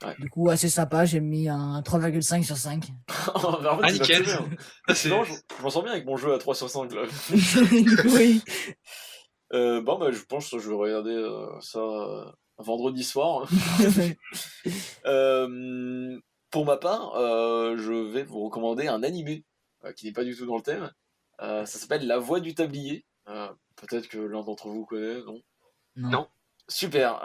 Ouais. Du coup, assez sympa, j'ai mis un 3,5 sur 5. En fait, Ah, c'est nickel. bien. Ah, c'est- Non, je m'en sors bien avec mon jeu à 3 sur 5 là. Oui. Je pense que je vais regarder ça vendredi soir. Pour ma part, je vais vous recommander un animé qui n'est pas du tout dans le thème. Ça s'appelle La Voix du Tablier. Peut-être que l'un d'entre vous connaît, non? Non. Super.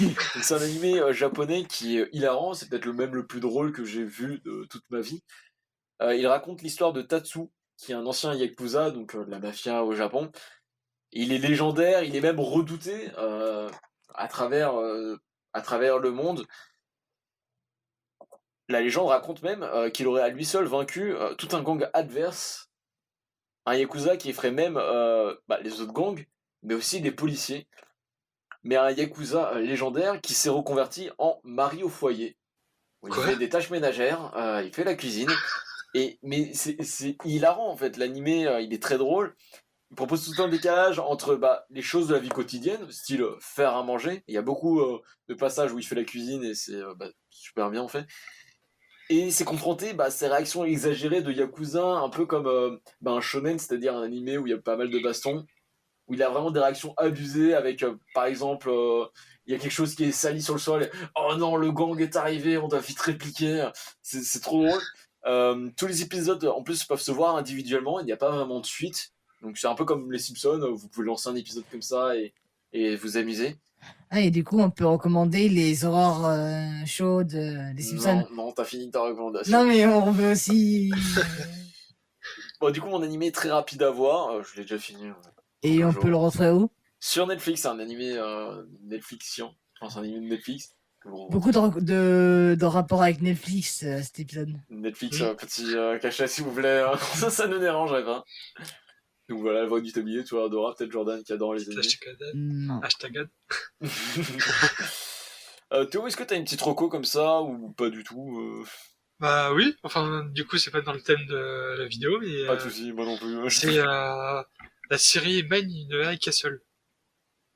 Donc, c'est un animé japonais qui est hilarant. C'est peut-être le plus drôle que j'ai vu de toute ma vie. Il raconte l'histoire de Tatsu, qui est un ancien yakuza, donc de la mafia au Japon. Il est légendaire, il est même redouté à travers le monde. La légende raconte même qu'il aurait à lui seul vaincu tout un gang adverse, un yakuza qui effraie même les autres gangs, mais aussi des policiers. mais un yakuza légendaire qui s'est reconverti en mari au foyer. Où il Quoi fait des tâches ménagères, il fait la cuisine. Mais c'est hilarant en fait, l'animé il est très drôle. Il propose tout un décalage entre les choses de la vie quotidienne, style faire à manger. Il y a beaucoup de passages où il fait la cuisine et c'est super bien en fait. Et c'est confronté à ces réactions exagérées de Yakuza, un peu comme un shonen, c'est-à-dire un animé où il y a pas mal de bastons, où il a vraiment des réactions abusées avec, par exemple, il y a quelque chose qui est sali sur le sol, et, oh non, le gang est arrivé, on doit vite répliquer, c'est trop drôle. Tous les épisodes, en plus, peuvent se voir individuellement, il n'y a pas vraiment de suite, donc c'est un peu comme les Simpsons, vous pouvez lancer un épisode comme ça et vous amuser. Ah, et du coup, on peut recommander les horreurs chaudes des Simpsons. Non, t'as fini ta recommandation. Non, mais on veut aussi. Bon, du coup, mon animé est très rapide à voir, je l'ai déjà fini. Et on peut le retrouver où? Sur Netflix, c'est un animé Netflixien. Enfin, c'est un animé de Netflix. Beaucoup de rapports avec Netflix, cet épisode. Netflix, petit cachet s'il vous plaît. Ça ne dérangerait pas. Donc voilà, la voix du tablier, tu adoras. Peut-être Jordan qui adore les animés. Non. Hashtag. Théo, est-ce que t'as une petite reco comme ça ou pas du tout Bah oui, enfin du coup c'est pas dans le thème de la vidéo, mais Pas de soucis, moi non plus. c'est la série Man in the High Castle.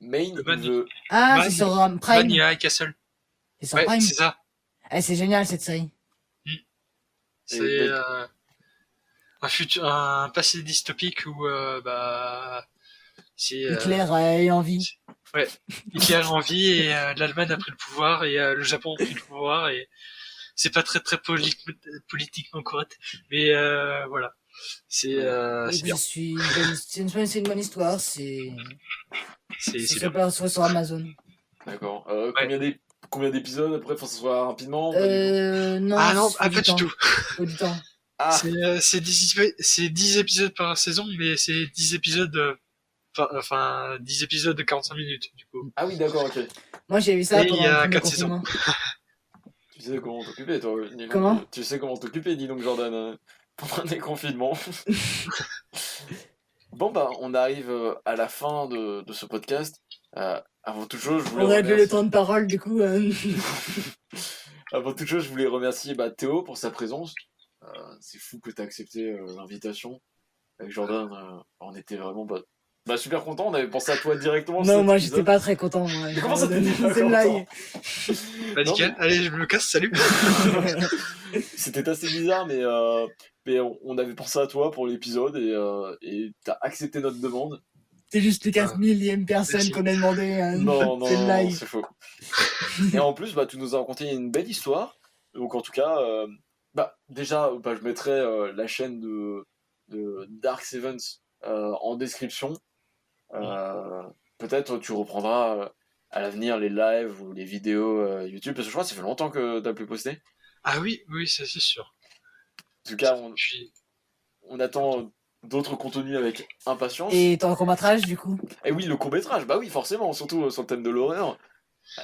Main Man- the... Ah, Man- c'est sur Man Prime. in the High Castle. C'est sur Ouais, Prime. c'est ça. Eh, c'est génial cette série. C'est Et un passé dystopique où c'est Hitler est en vie. Hitler en vie et l'Allemagne a pris le pouvoir et le Japon a pris le pouvoir et c'est pas très politiquement correct, mais voilà, c'est bien, C'est une bonne histoire. C'est c'est sur, bien. sur Amazon. D'accord. Combien d'épisodes après? Faut que ce soit rapidement pas du Non. Ah non, faut pas du temps. tout. Faut du temps. tout. Ah, C'est 10 épisodes par saison, mais c'est 10 épisodes, enfin 10 épisodes de 45 minutes, du coup. ah oui, d'accord, ok. Moi j'ai vu ça Et pendant il y a le premier 4 saisons. confinement. Tu sais comment t'occuper, toi. dis donc. Comment Tu sais comment t'occuper, dis donc, Jordan, pendant un déconfinement. Bon, on arrive à la fin de ce podcast. Avant toute chose, je voulais On aurait remercier... le temps de parole du coup. Avant toute chose, je voulais remercier Théo pour sa présence. C'est fou que tu as accepté l'invitation. Avec Jordan, on était vraiment super content. On avait pensé à toi directement. Non, cet moi épisode. j'étais pas très content. Moi. Comment ça, t'étais pas C'est une blague. Bah Non, nickel, allez, je me casse, salut. C'était assez bizarre, mais on avait pensé à toi pour l'épisode et t'as accepté notre demande. C'est juste les 4 millième personne Merci. qu'on a demandé. Non, c'est une blague. c'est faux. Et en plus, tu nous as raconté une belle histoire. Donc en tout cas, déjà, je mettrai la chaîne de Dark Sevens en description. Peut-être tu reprendras à l'avenir les lives ou les vidéos YouTube, parce que je crois que ça fait longtemps que t'as plus posté. Ah oui, ça c'est sûr. En tout cas, Puis, on attend d'autres contenus avec impatience. Et ton court-métrage du coup? Et oui, le court-métrage, oui, forcément, surtout sur le thème de l'horreur.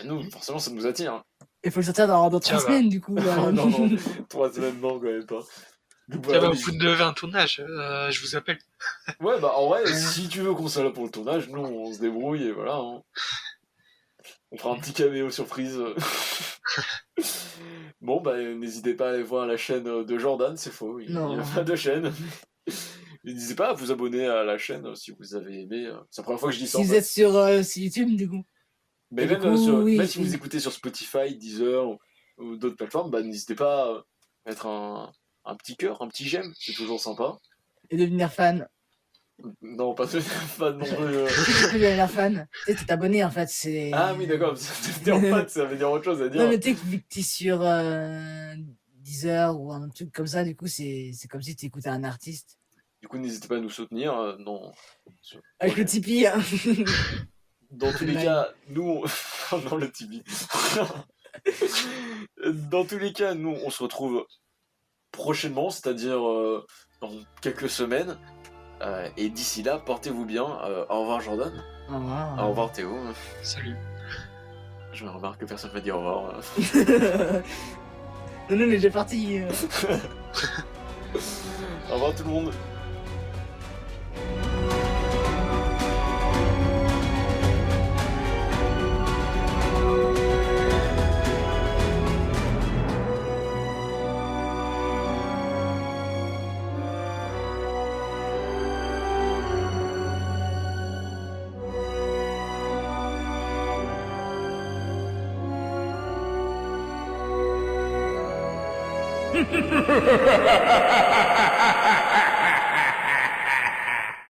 Nous, forcément, ça nous attire. Il faut le sortir dans 3 Tiens, semaines du coup. non, 3 semaines, non, quand même pas. Donc, tiens, voilà, vous devez un tournage, je vous appelle. ouais, en vrai, si tu veux qu'on soit là pour le tournage, nous, on se débrouille et voilà. On fera un petit caméo surprise. Bon, n'hésitez pas à aller voir la chaîne de Jordan, c'est faux, il n'y Non. a pas de chaîne. N'hésitez pas à vous abonner à la chaîne si vous avez aimé. C'est la première fois que je dis ça. Si en vous fait. êtes sur YouTube du coup. Mais Et même, du coup, même si vous écoutez sur Spotify, Deezer ou d'autres plateformes, n'hésitez pas à mettre un petit cœur, un petit j'aime, c'est toujours sympa. Et devenir fan. Non, pas de fan non plus. Tu peux devenir fan. Tu sais, t'es abonné en fait. C'est... Ah oui, d'accord, ça veut dire fan, ça veut dire autre chose à dire. Non, mais tu sais que vu que t'es sur Deezer ou un truc comme ça, du coup, c'est comme si t'écoutais un artiste. Du coup, n'hésitez pas à nous soutenir. Avec le Tipeee. Hein. Dans tous les cas, nous... non, le Tipeee. Dans tous les cas, nous, on se retrouve prochainement, c'est-à-dire dans quelques semaines. Et d'ici là, portez-vous bien. Au revoir, Jordan. Au revoir. Au revoir, Théo. Salut. Je remarque que personne m'a dit au revoir. Non, on est déjà parti. Au revoir, tout le monde.